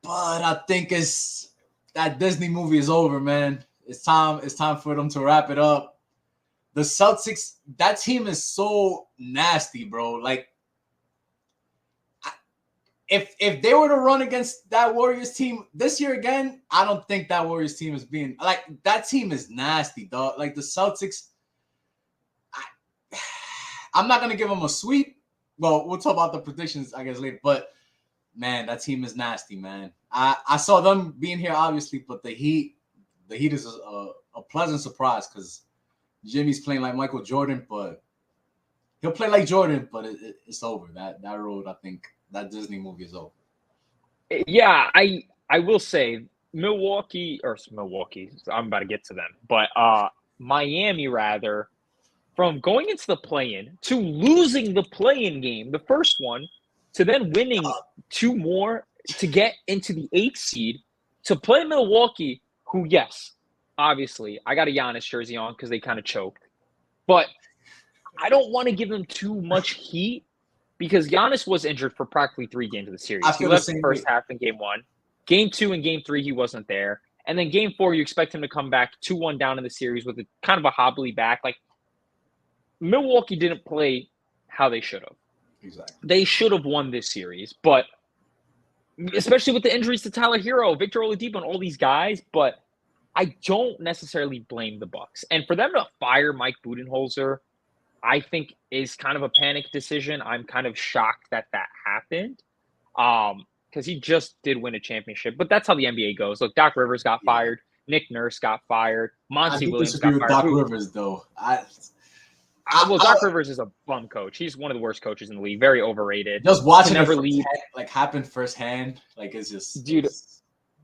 S2: But I think it's that Disney movie is over, man. It's time for them to wrap it up. The Celtics, that team is so nasty, bro. Like, if they were to run against that Warriors team this year again, I don't think that Warriors team is being like that team is nasty, dog. Like the Celtics, I'm not gonna give them a sweep. Well, we'll talk about the predictions, I guess, later. But man, that team is nasty, man. I saw them being here, obviously, but the Heat is a pleasant surprise because Jimmy's playing like Michael Jordan, but he'll play like Jordan, but it's over. That road, I think, that Disney movie is over.
S1: Yeah, I will say Milwaukee. I'm about to get to them, but Miami rather, from going into the play-in to losing the play-in game, the first one, to then winning 2 more to get into the 8th seed, to play Milwaukee, who, yes, obviously, I got a Giannis jersey on because they kind of choked. But I don't want to give them too much heat because Giannis was injured for practically 3 games of the series.
S2: I
S1: He
S2: feel the
S1: left the
S2: same
S1: first
S2: way.
S1: half in game 1. Game 2 and game 3, he wasn't there. And then game 4, you expect him to come back 2-1 down in the series with a kind of a hobbly back. Like, Milwaukee didn't play how they should have.
S2: Exactly.
S1: They should have won this series, but especially with the injuries to Tyler Hero, Victor Oladipo, and all these guys. But I don't necessarily blame the Bucks. And for them to fire Mike Budenholzer, I think is kind of a panic decision. I'm kind of shocked that happened. Because he just did win a championship. But that's how the NBA goes. Look, Doc Rivers got fired. Nick Nurse got fired.
S2: I
S1: Monty
S2: do
S1: Williams
S2: disagree
S1: got
S2: with
S1: fired.
S2: Doc Rivers, though.
S1: Well, Doc Rivers is a bum coach. He's one of the worst coaches in the league. Very overrated.
S2: Just watching
S1: Can never
S2: it
S1: lead.
S2: like happen firsthand, like it's just
S1: Dude,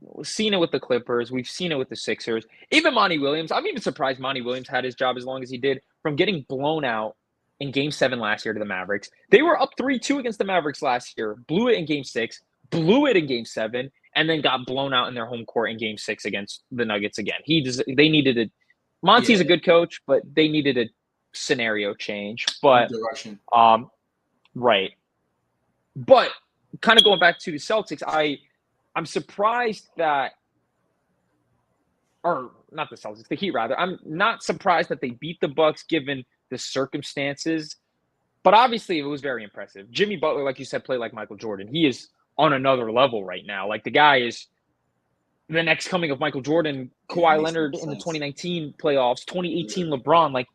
S1: we've seen it with the Clippers. We've seen it with the Sixers. Even Monty Williams. I'm even surprised Monty Williams had his job as long as he did from getting blown out in Game 7 last year to the Mavericks. They were up 3-2 against the Mavericks last year, blew it in Game 6, blew it in Game 7, and then got blown out in their home court in Game 6 against the Nuggets again. They needed a – Monty's a good coach, but they needed a scenario change. But
S2: direction.
S1: Right. But kind of going back to the Celtics, I'm surprised that – or not the Celtics, the Heat rather. I'm not surprised that they beat the Bucks given the circumstances. But obviously, it was very impressive. Jimmy Butler, like you said, played like Michael Jordan. He is on another level right now. Like, the guy is the next coming of Michael Jordan, Kawhi Leonard in the 2019 playoffs, 2018 LeBron. Like,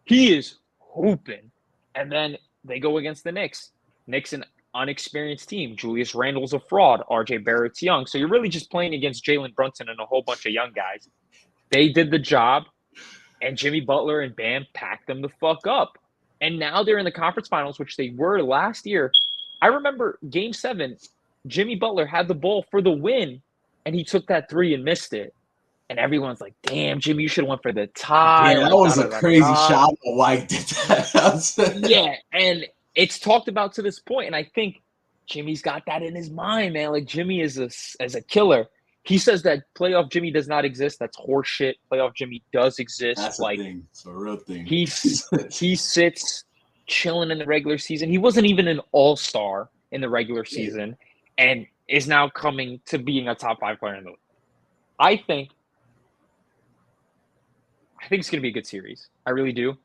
S1: he is hooping. And then they go against the Knicks. Knicks an unexperienced team. Julius Randle's a fraud. RJ Barrett's young. So you're really just playing against Jalen Brunson and a whole bunch of young guys. They did the job, and Jimmy Butler and Bam packed them the fuck up. And now they're in the conference finals, which they were last year. I remember Game 7, Jimmy Butler had the ball for the win, and he took that 3 and missed it. And everyone's like, damn, Jimmy, you should have went for the tie.
S2: Yeah, that was a crazy shot. I don't know why he did that.
S1: Yeah, and it's talked about to this point, and I think Jimmy's got that in his mind, man. Like, Jimmy is a killer. He says that playoff Jimmy does not exist. That's horseshit. Playoff Jimmy does exist.
S2: That's a thing. It's a real thing.
S1: He sits chilling in the regular season. He wasn't even an all-star in the regular season and is now coming to being a top 5 player in the league. I think it's going to be a good series. I really do.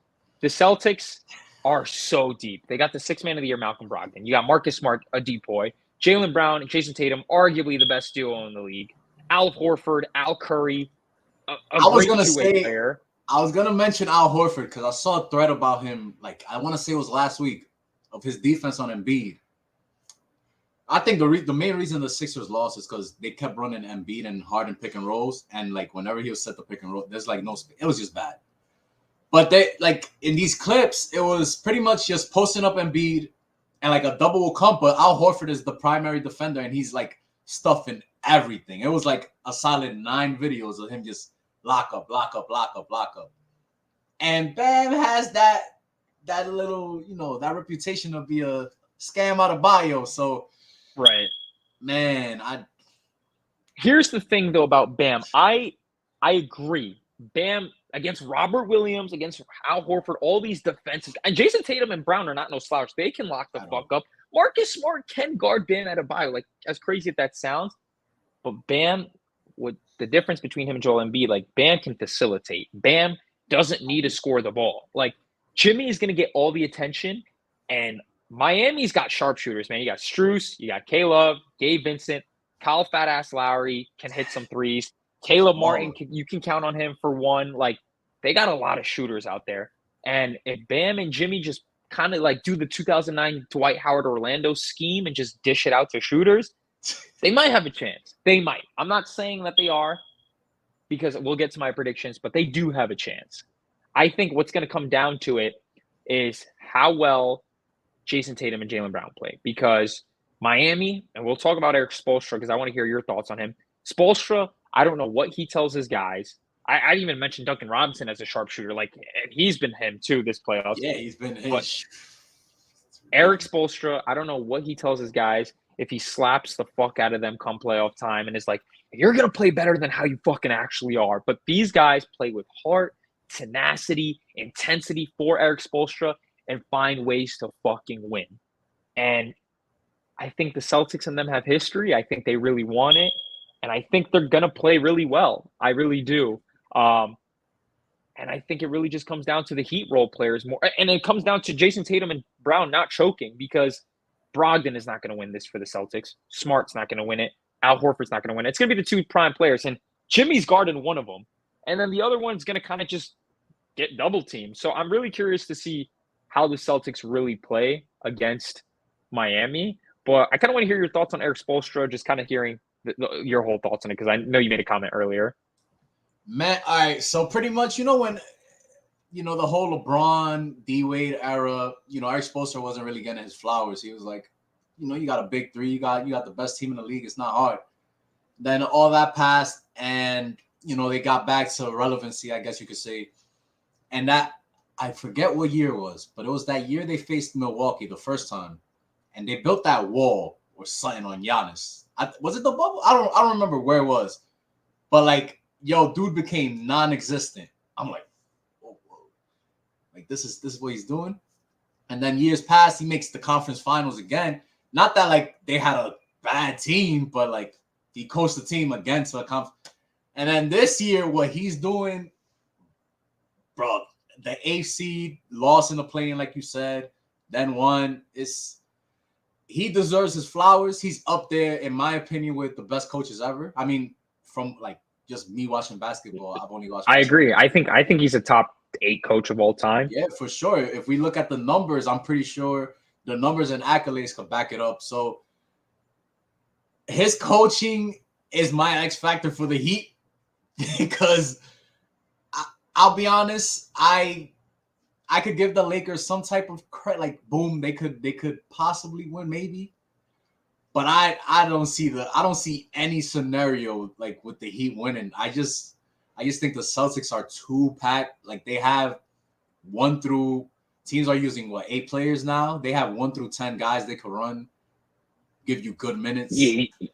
S1: The Celtics, are so deep. They got the sixth man of the year, Malcolm Brogdon. You got Marcus Smart, a depoy. Jaylen Brown and Jason Tatum, arguably the best duo in the league. Al Horford, Al Curry, a
S2: I was
S1: great
S2: gonna
S1: two-way
S2: say,
S1: player.
S2: I was gonna mention Al Horford because I saw a thread about him. Like I want to say it was last week of his defense on Embiid. I think the main reason the Sixers lost is because they kept running Embiid and Harden pick and rolls, and like whenever he was set the pick and roll, there's like no space. It was just bad. But they like in these clips, it was pretty much just posting up Embiid and like a double will come, but Al Horford is the primary defender and he's like stuffing everything. It was like a solid 9 videos of him just lock up, lock up, lock up, lock up. And Bam has that little, that reputation of be a scam out of bio. So
S1: right.
S2: Man,
S1: here's the thing though about Bam. I agree. Bam against Robert Williams, against Al Horford, all these defensive and Jason Tatum and Brown are not no slouch. They can lock the fuck up. Marcus Smart can guard Bam Adebayo. Like as crazy as that sounds, but Bam, with the difference between him and Joel Embiid, like Bam can facilitate. Bam doesn't need to score the ball. Like Jimmy is going to get all the attention, and Miami's got sharpshooters, man. You got Strus, you got Caleb, Gabe Vincent, Kyle Fat Ass Lowry can hit some threes. Caleb Martin, you can count on him for one. Like they got a lot of shooters out there, and if Bam and Jimmy just kind of like do the 2009 Dwight Howard Orlando scheme and just dish it out to shooters, they might have a chance. They might. I'm not saying that they are, because we'll get to my predictions, but they do have a chance. I think what's going to come down to it is how well Jason Tatum and Jaylen Brown play, because Miami, and we'll talk about Eric Spoelstra because I want to hear your thoughts on him. Spoelstra, I don't know what he tells his guys. I even mentioned Duncan Robinson as a sharpshooter. Like, and he's been him too this playoffs.
S2: Yeah, he's been his.
S1: But Eric Spoelstra, I don't know what he tells his guys, if he slaps the fuck out of them come playoff time and is like, you're going to play better than how you fucking actually are. But these guys play with heart, tenacity, intensity for Eric Spoelstra and find ways to fucking win. And I think the Celtics and them have history. I think they really want it. And I think they're going to play really well. I really do. And I think it really just comes down to the Heat role players more. And it comes down to Jason Tatum and Brown not choking, because Brogdon is not going to win this for the Celtics. Smart's not going to win it. Al Horford's not going to win it. It's going to be the two prime players. And Jimmy's guarding one of them. And then the other one's going to kind of just get double teamed. So I'm really curious to see how the Celtics really play against Miami. But I kind of want to hear your thoughts on Eric Spoelstra, just kind of hearing your whole thoughts on it, because I know you made a comment earlier.
S2: Man, all right. So pretty much, when, the whole LeBron, D-Wade era, Eric Spoelstra wasn't really getting his flowers. He was like, you got a big three. You got the best team in the league. It's not hard. Then all that passed, and, they got back to relevancy, I guess you could say. And that, I forget what year it was, but it was that year they faced Milwaukee the first time. And they built that wall or something on Giannis. Was it the bubble? I don't remember where it was. But like, dude became non-existent. I'm like, whoa. Like this is what he's doing. And then years pass, he makes the conference finals again. Not that like they had a bad team, but like he coached the team again to a conference. And then this year, what he's doing, bro, the 8th seed, lost in the play-in, like you said, then won. He deserves his flowers. He's up there, in my opinion, with the best coaches ever. I mean, from like just me watching basketball, I've only watched.
S1: I agree. I think he's a top 8 coach of all time.
S2: Yeah, for sure. If we look at the numbers, I'm pretty sure the numbers and accolades could back it up. So his coaching is my X factor for the Heat, because I'll be honest, I could give the Lakers some type of credit, like boom, they could possibly win, maybe. But I don't see any scenario like with the Heat winning. I just think the Celtics are too packed. Like they have 1 through teams are using 8 players now. They have 1 through 10 guys they could run, give you good minutes.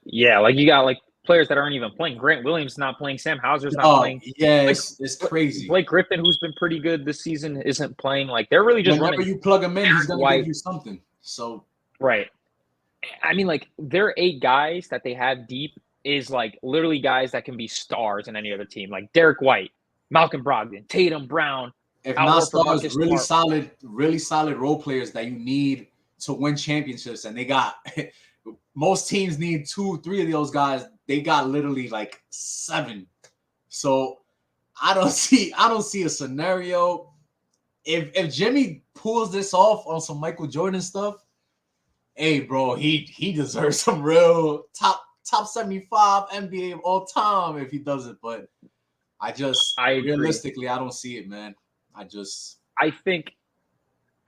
S1: Yeah, like you got like players that aren't even playing. Grant Williams not playing. Sam Hauser's not playing.
S2: Yeah, it's crazy.
S1: Blake Griffin, who's been pretty good this season, isn't playing. Like they're really just
S2: whenever
S1: running.
S2: You plug him in, he's gonna give you something. So
S1: right. I mean, like their 8 guys that they have deep is like literally guys that can be stars in any other team. Like Derek White, Malcolm Brogdon, Tatum, Brown,
S2: if
S1: Al
S2: not
S1: Horford,
S2: stars,
S1: Marcus Smart.
S2: really solid role players that you need to win championships. And they got most teams need 2, 3 of those guys. They got literally like 7. So I don't see a scenario. If Jimmy pulls this off on some Michael Jordan stuff, hey bro, he deserves some real top 75 NBA of all time if he does it. But I just
S1: I agree.
S2: realistically I don't see it, man.
S1: I think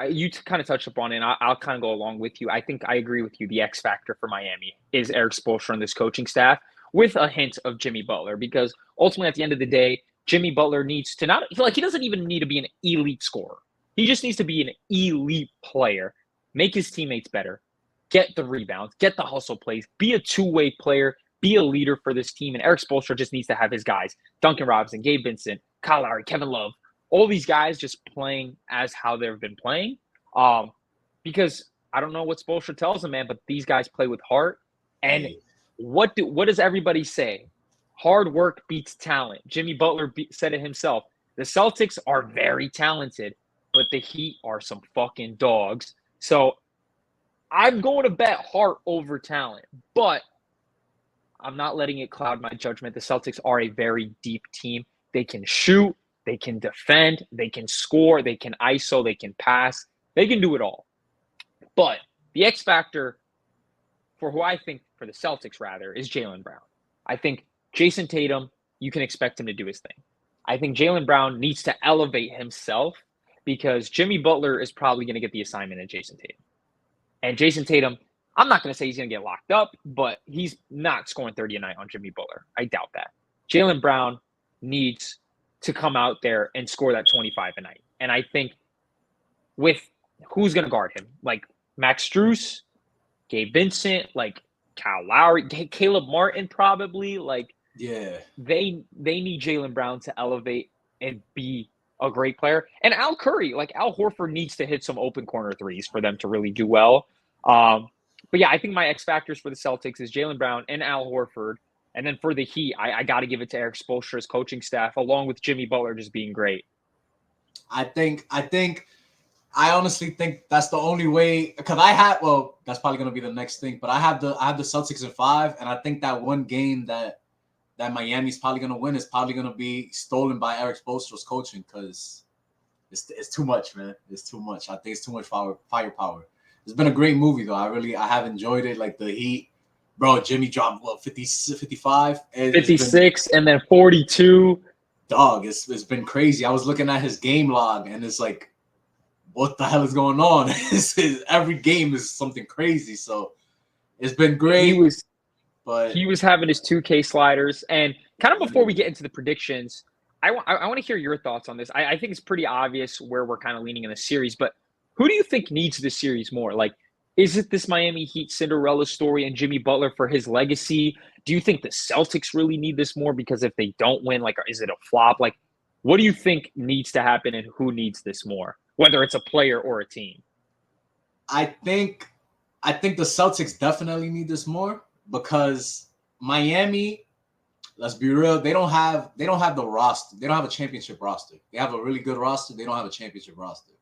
S1: you kind of touched upon it, and I'll kind of go along with you. I think I agree with you. The X factor for Miami is Eric Spoelstra and this coaching staff with a hint of Jimmy Butler, because ultimately at the end of the day, Jimmy Butler needs to not like he doesn't even need to be an elite scorer. He just needs to be an elite player, make his teammates better, get the rebounds, get the hustle plays, be a two-way player, be a leader for this team. And Eric Spoelstra just needs to have his guys, Duncan Robinson, Gabe Vincent, Kyle Lowry, Kevin Love, all these guys just playing as how they've been playing. Because I don't know what Spoelstra tells them, man, but these guys play with heart. And what does everybody say? Hard work beats talent. Jimmy Butler said it himself. The Celtics are very talented, but the Heat are some fucking dogs. So I'm going to bet heart over talent, but I'm not letting it cloud my judgment. The Celtics are a very deep team. They can shoot, they can defend, they can score, they can ISO, they can pass. They can do it all. But the X factor for who I think for the Celtics, rather, is Jaylen Brown. I think Jason Tatum, you can expect him to do his thing. I think Jaylen Brown needs to elevate himself because Jimmy Butler is probably going to get the assignment of Jason Tatum. And Jason Tatum, I'm not going to say he's going to get locked up, but he's not scoring 30 a night on Jimmy Butler. I doubt that. Jaylen Brown needs to come out there and score that 25 a night. And I think with who's going to guard him, like Max Strus, Gabe Vincent, like Kyle Lowry, Caleb Martin probably, like they need Jaylen Brown to elevate and be a great player. And Al Curry, like Al Horford needs to hit some open corner threes for them to really do well. But yeah, I think my X factors for the Celtics is Jaylen Brown and Al Horford. And then for the Heat, I got to give it to Eric Spoelstra's coaching staff, along with Jimmy Butler just being great.
S2: I honestly think that's the only way, because that's probably going to be the next thing, but I have the Celtics in 5, and I think that one game that Miami's probably going to win is probably going to be stolen by Eric Spoelstra's coaching, because it's too much, man. It's too much. I think it's too much firepower. It's been a great movie, though. I have enjoyed it. Like the Heat, bro, Jimmy dropped, 55?
S1: 56 and then 42.
S2: Dog, it's been crazy. I was looking at his game log, and it's like, what the hell is going on? Every game is something crazy. So it's been great. He
S1: was having his 2K sliders. And kind of before we get into the predictions, I want to hear your thoughts on this. I think it's pretty obvious where we're kind of leaning in the series, but who do you think needs this series more? Like, is it this Miami Heat Cinderella story and Jimmy Butler for his legacy? Do you think the Celtics really need this more? Because if they don't win, like, is it a flop? Like, what do you think needs to happen and who needs this more? Whether it's a player or a team.
S2: I think the Celtics definitely need this more because Miami, let's be real, they don't have the roster. They don't have a championship roster. They have a really good roster. They don't have a championship roster.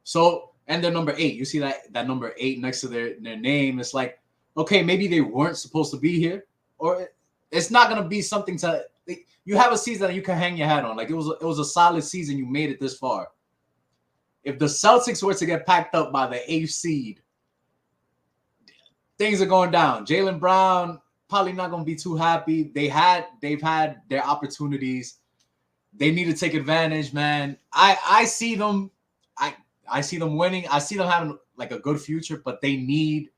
S2: So, and they're number 8. You see that number 8 next to their name. It's like, okay, maybe they weren't supposed to be here, or it's not gonna be something to. You have a season that you can hang your hat on. Like it was a solid season. You made it this far. If the Celtics were to get packed up by the 8th seed, things are going down. Jaylen Brown probably not going to be too happy. They've had their opportunities. They need to take advantage, man. I see them. I see them winning. I see them having like a good future, but they need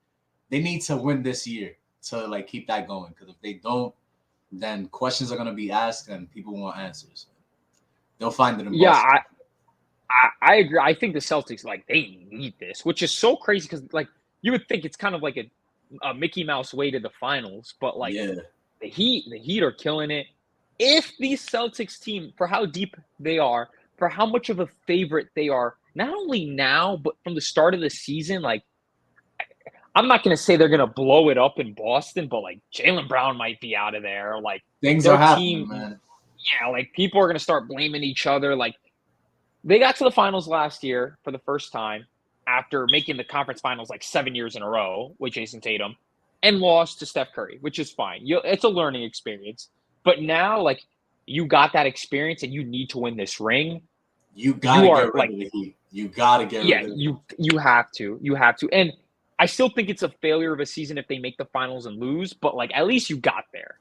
S2: to win this year to like keep that going. Because if they don't, then questions are going to be asked and people want answers. They'll find it in Boston.
S1: I agree. I think the Celtics, like, they need this, which is so crazy because, like, you would think it's kind of like a Mickey Mouse way to the finals, but, like, the Heat are killing it. If the Celtics team, for how deep they are, for how much of a favorite they are, not only now, but from the start of the season, like, I'm not going to say they're going to blow it up in Boston, but, like, Jaylen Brown might be out of there. Like,
S2: things are happening, man.
S1: Yeah, like, people are going to start blaming each other. Like, They got to the finals last year for the first time after making the conference finals like 7 years in a row with Jason Tatum and lost to Steph Curry, which is fine. It's a learning experience. But now, like, you got that experience and you need to win this ring.
S2: You gotta get rid of the Heat. You gotta get rid of it.
S1: You have to. You have to. And I still think it's a failure of a season if they make the finals and lose, but like at least you got there.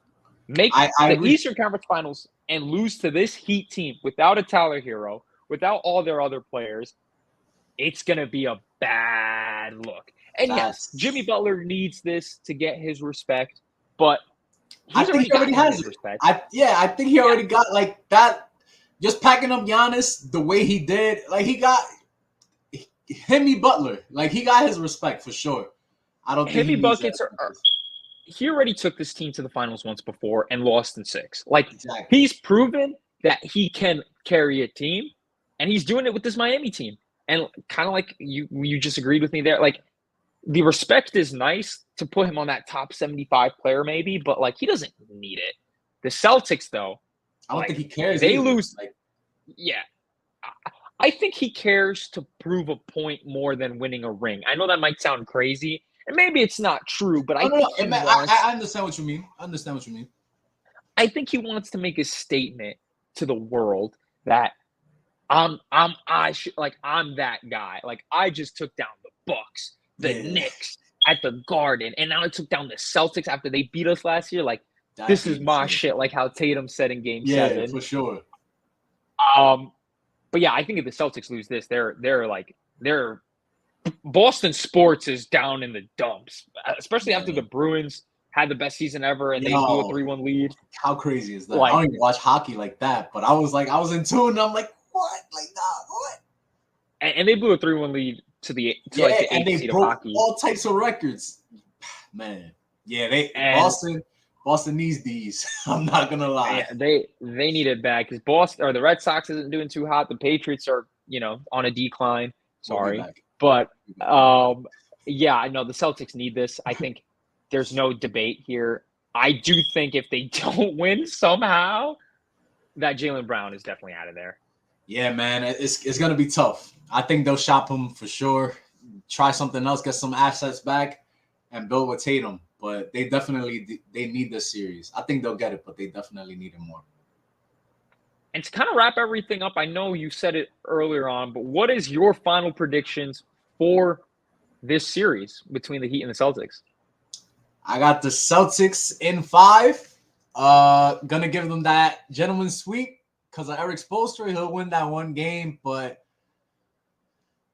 S1: Make the Eastern Conference Finals and lose to this Heat team without a Tyler Hero, without all their other players, it's gonna be a bad look. And yes, Jimmy Butler needs this to get his respect, but
S2: I think he already has it. Respect. I think he already got like that. Just packing up Giannis the way he did, like he got Jimmy Butler, like he got his respect for sure. I don't think
S1: Jimmy buckets are. He already took this team to the finals once before and lost in 6. Like he's proven that he can carry a team, and he's doing it with this Miami team. And kind of like you just agreed with me there. Like the respect is nice to put him on that top 75 player maybe, but like he doesn't need it. The Celtics though,
S2: I don't think he cares.
S1: They lose. Like, yeah. I think he cares to prove a point more than winning a ring. I know that might sound crazy, and maybe it's not true, but I
S2: understand what you mean.
S1: I think he wants to make a statement to the world that I'm that guy. Like I just took down the Bucks, the Knicks at the Garden, and now I took down the Celtics after they beat us last year. Like this is my shit. Like how Tatum said in Game 7.
S2: Yeah, for sure.
S1: But yeah, I think if the Celtics lose this, they're Boston sports is down in the dumps, especially after the Bruins had the best season ever and they blew a 3-1 lead.
S2: How crazy is that? Like, I don't even watch hockey like that, but I was in tune. And I'm like, what? Like, nah, what?
S1: And they blew a 3-1 lead to the 8th seed of hockey.
S2: All types of records, man. Yeah, Boston needs these. I'm not gonna lie.
S1: Yeah, they need it bad because Boston or the Red Sox isn't doing too hot. The Patriots are on a decline. Sorry, but yeah, I know the Celtics need this. I think there's no debate here. I do think if they don't win somehow, that Jaylen Brown is definitely out of there.
S2: Yeah, man, it's gonna be tough. I think they'll shop him for sure. Try something else, get some assets back, and build with Tatum. But they need this series. I think they'll get it, but they definitely need it more.
S1: And to kind of wrap everything up, I know you said it earlier on, but what is your final predictions for this series between the Heat and the Celtics?
S2: I got the Celtics in 5. Gonna give them that gentleman's sweep because of Eric Spoelstra. He'll win that one game, but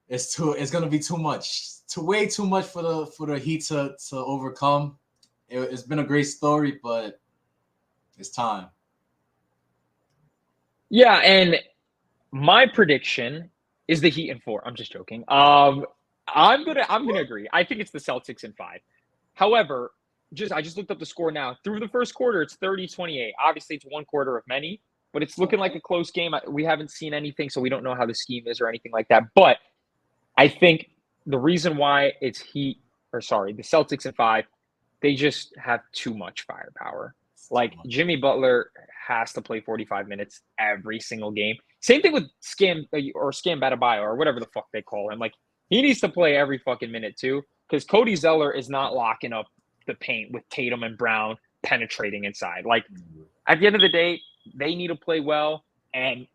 S2: it's gonna be too much. Way too much for the Heat to overcome. It's been a great story, but it's time.
S1: Yeah, and my prediction is the Heat in 4. I'm just joking. I'm gonna agree. I think it's the Celtics in 5. However, I just looked up the score now. Through the first quarter, it's 30-28. Obviously, it's one quarter of many, but it's looking like a close game. We haven't seen anything, so we don't know how the scheme is or anything like that. But I think the reason why it's the Celtics in 5, they just have too much firepower. Like Jimmy Butler has to play 45 minutes every single game. Same thing with Scam Batabayo or whatever the fuck they call him. Like he needs to play every fucking minute too, because Cody Zeller is not locking up the paint with Tatum and Brown penetrating inside. Like at the end of the day, they need to play well. And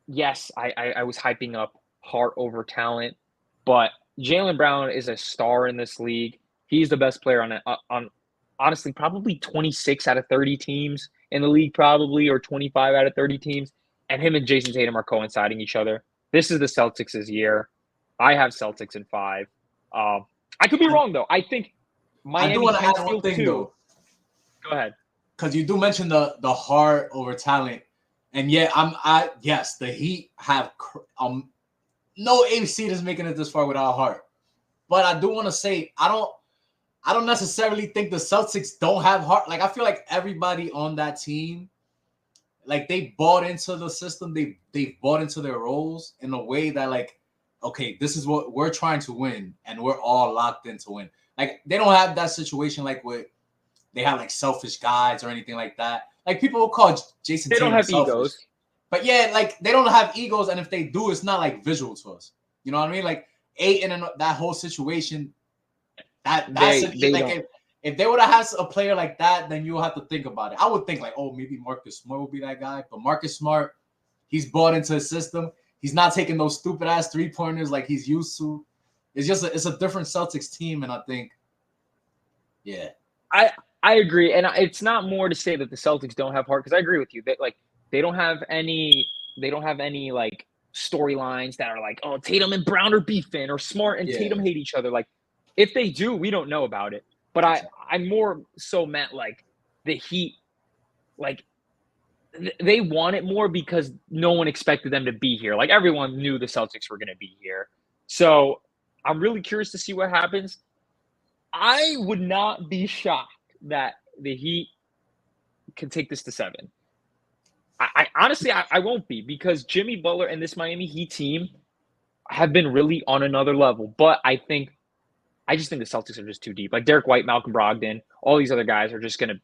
S1: yes, I was hyping up heart over talent, but Jaylen Brown is a star in this league. He's the best player on honestly probably 26 out of 30 teams in the league, probably, or 25 out of 30 teams. And him and Jason Tatum are coinciding each other. This is the Celtics' year. I have Celtics in 5. I could be wrong though. I think Miami.
S2: I do want to add one thing though.
S1: Go ahead.
S2: Because you do mention the heart over talent, and yes, the Heat have no AC is making it this far without heart. But I do want to say I don't necessarily think the Celtics don't have heart. Like I feel like everybody on that team, like they bought into the system. They bought into their roles in a way that like, okay, this is what we're trying to win, and we're all locked in to win. Like they don't have that situation like with they have like selfish guys or anything like that. Like people will call Jason Tatum selfish.
S1: Egos.
S2: But yeah, like they don't have egos, and if they do, it's not like visual to us. You know what I mean? Like Ayton and that whole situation. That's
S1: They
S2: like
S1: don't.
S2: if they would have had a player like that, then you'll have to think about it. I would think like, oh, maybe Marcus Smart will be that guy, but Marcus Smart, he's bought into his system. He's not taking those stupid ass 3-pointers like he's used to. It's just it's a different Celtics team, and I think, yeah,
S1: I agree, and it's not more to say that the Celtics don't have heart because I agree with you that like they don't have any like storylines that are like, oh, Tatum and Brown are beefing or Smart and
S2: yeah,
S1: Tatum hate each other. Like if they do, we don't know about it. But I more so meant like the Heat, like they want it more because no one expected them to be here. Like everyone knew the Celtics were going to be here. So I'm really curious to see what happens. I would not be shocked that the Heat can take this to 7. I honestly, I won't be because Jimmy Butler and this Miami Heat team have been really on another level. But I just think the Celtics are just too deep. Like Derek White, Malcolm Brogdon, all these other guys are just going to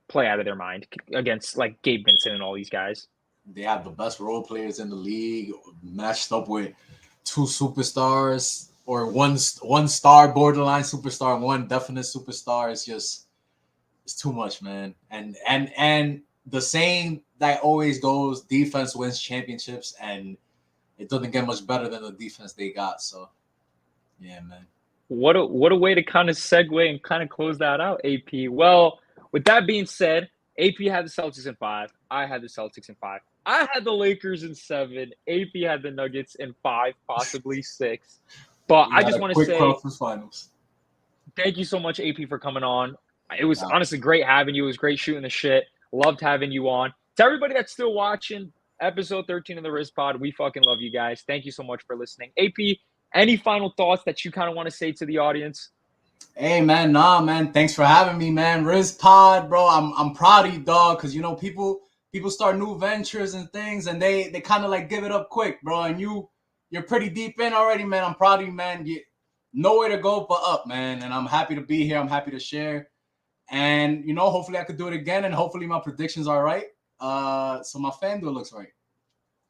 S1: play out of their mind against like Gabe Vincent and all these guys.
S2: they have the best role players in the league, matched up with 2 superstars or one star borderline superstar and one definite superstar. It's too much, man. And the saying that always goes, defense wins championships, and it doesn't get much better than the defense they got. So, yeah, man.
S1: What a way to kind of segue and kind of close that out, AP. Well, with that being said, AP had the Celtics in 5. I had the Celtics in 5. I had the Lakers in 7. AP had the Nuggets in 5, possibly 6. But I just want to say
S2: conference finals.
S1: Thank you so much, AP, for coming on. It was honestly great having you. It was great shooting the shit. Loved having you on. To everybody that's still watching episode 13 of the RizPod, we fucking love you guys. Thank you so much for listening. AP, any final thoughts that you kind of want to say to the audience?
S2: Hey, man, nah, man. Thanks for having me, man. RizPod, bro. I'm proud of you, dog, because, you know, people start new ventures and things, and they kind of like give it up quick, bro. And you're pretty deep in already, man. I'm proud of you, man. Nowhere to go but up, man. And I'm happy to be here. I'm happy to share. And, you know, hopefully I could do it again, and hopefully my predictions are right. So my FanDuel looks right.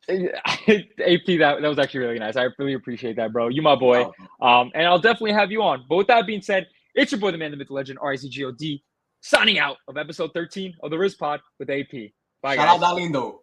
S1: AP, that was actually really nice. I really appreciate that, bro. You my boy. And I'll definitely have you on. But with that being said, it's your boy, the man, the myth, the legend, RizPod, signing out of episode 13 of the RizPod with AP. Bye, guys.
S2: Shout out Dalindo.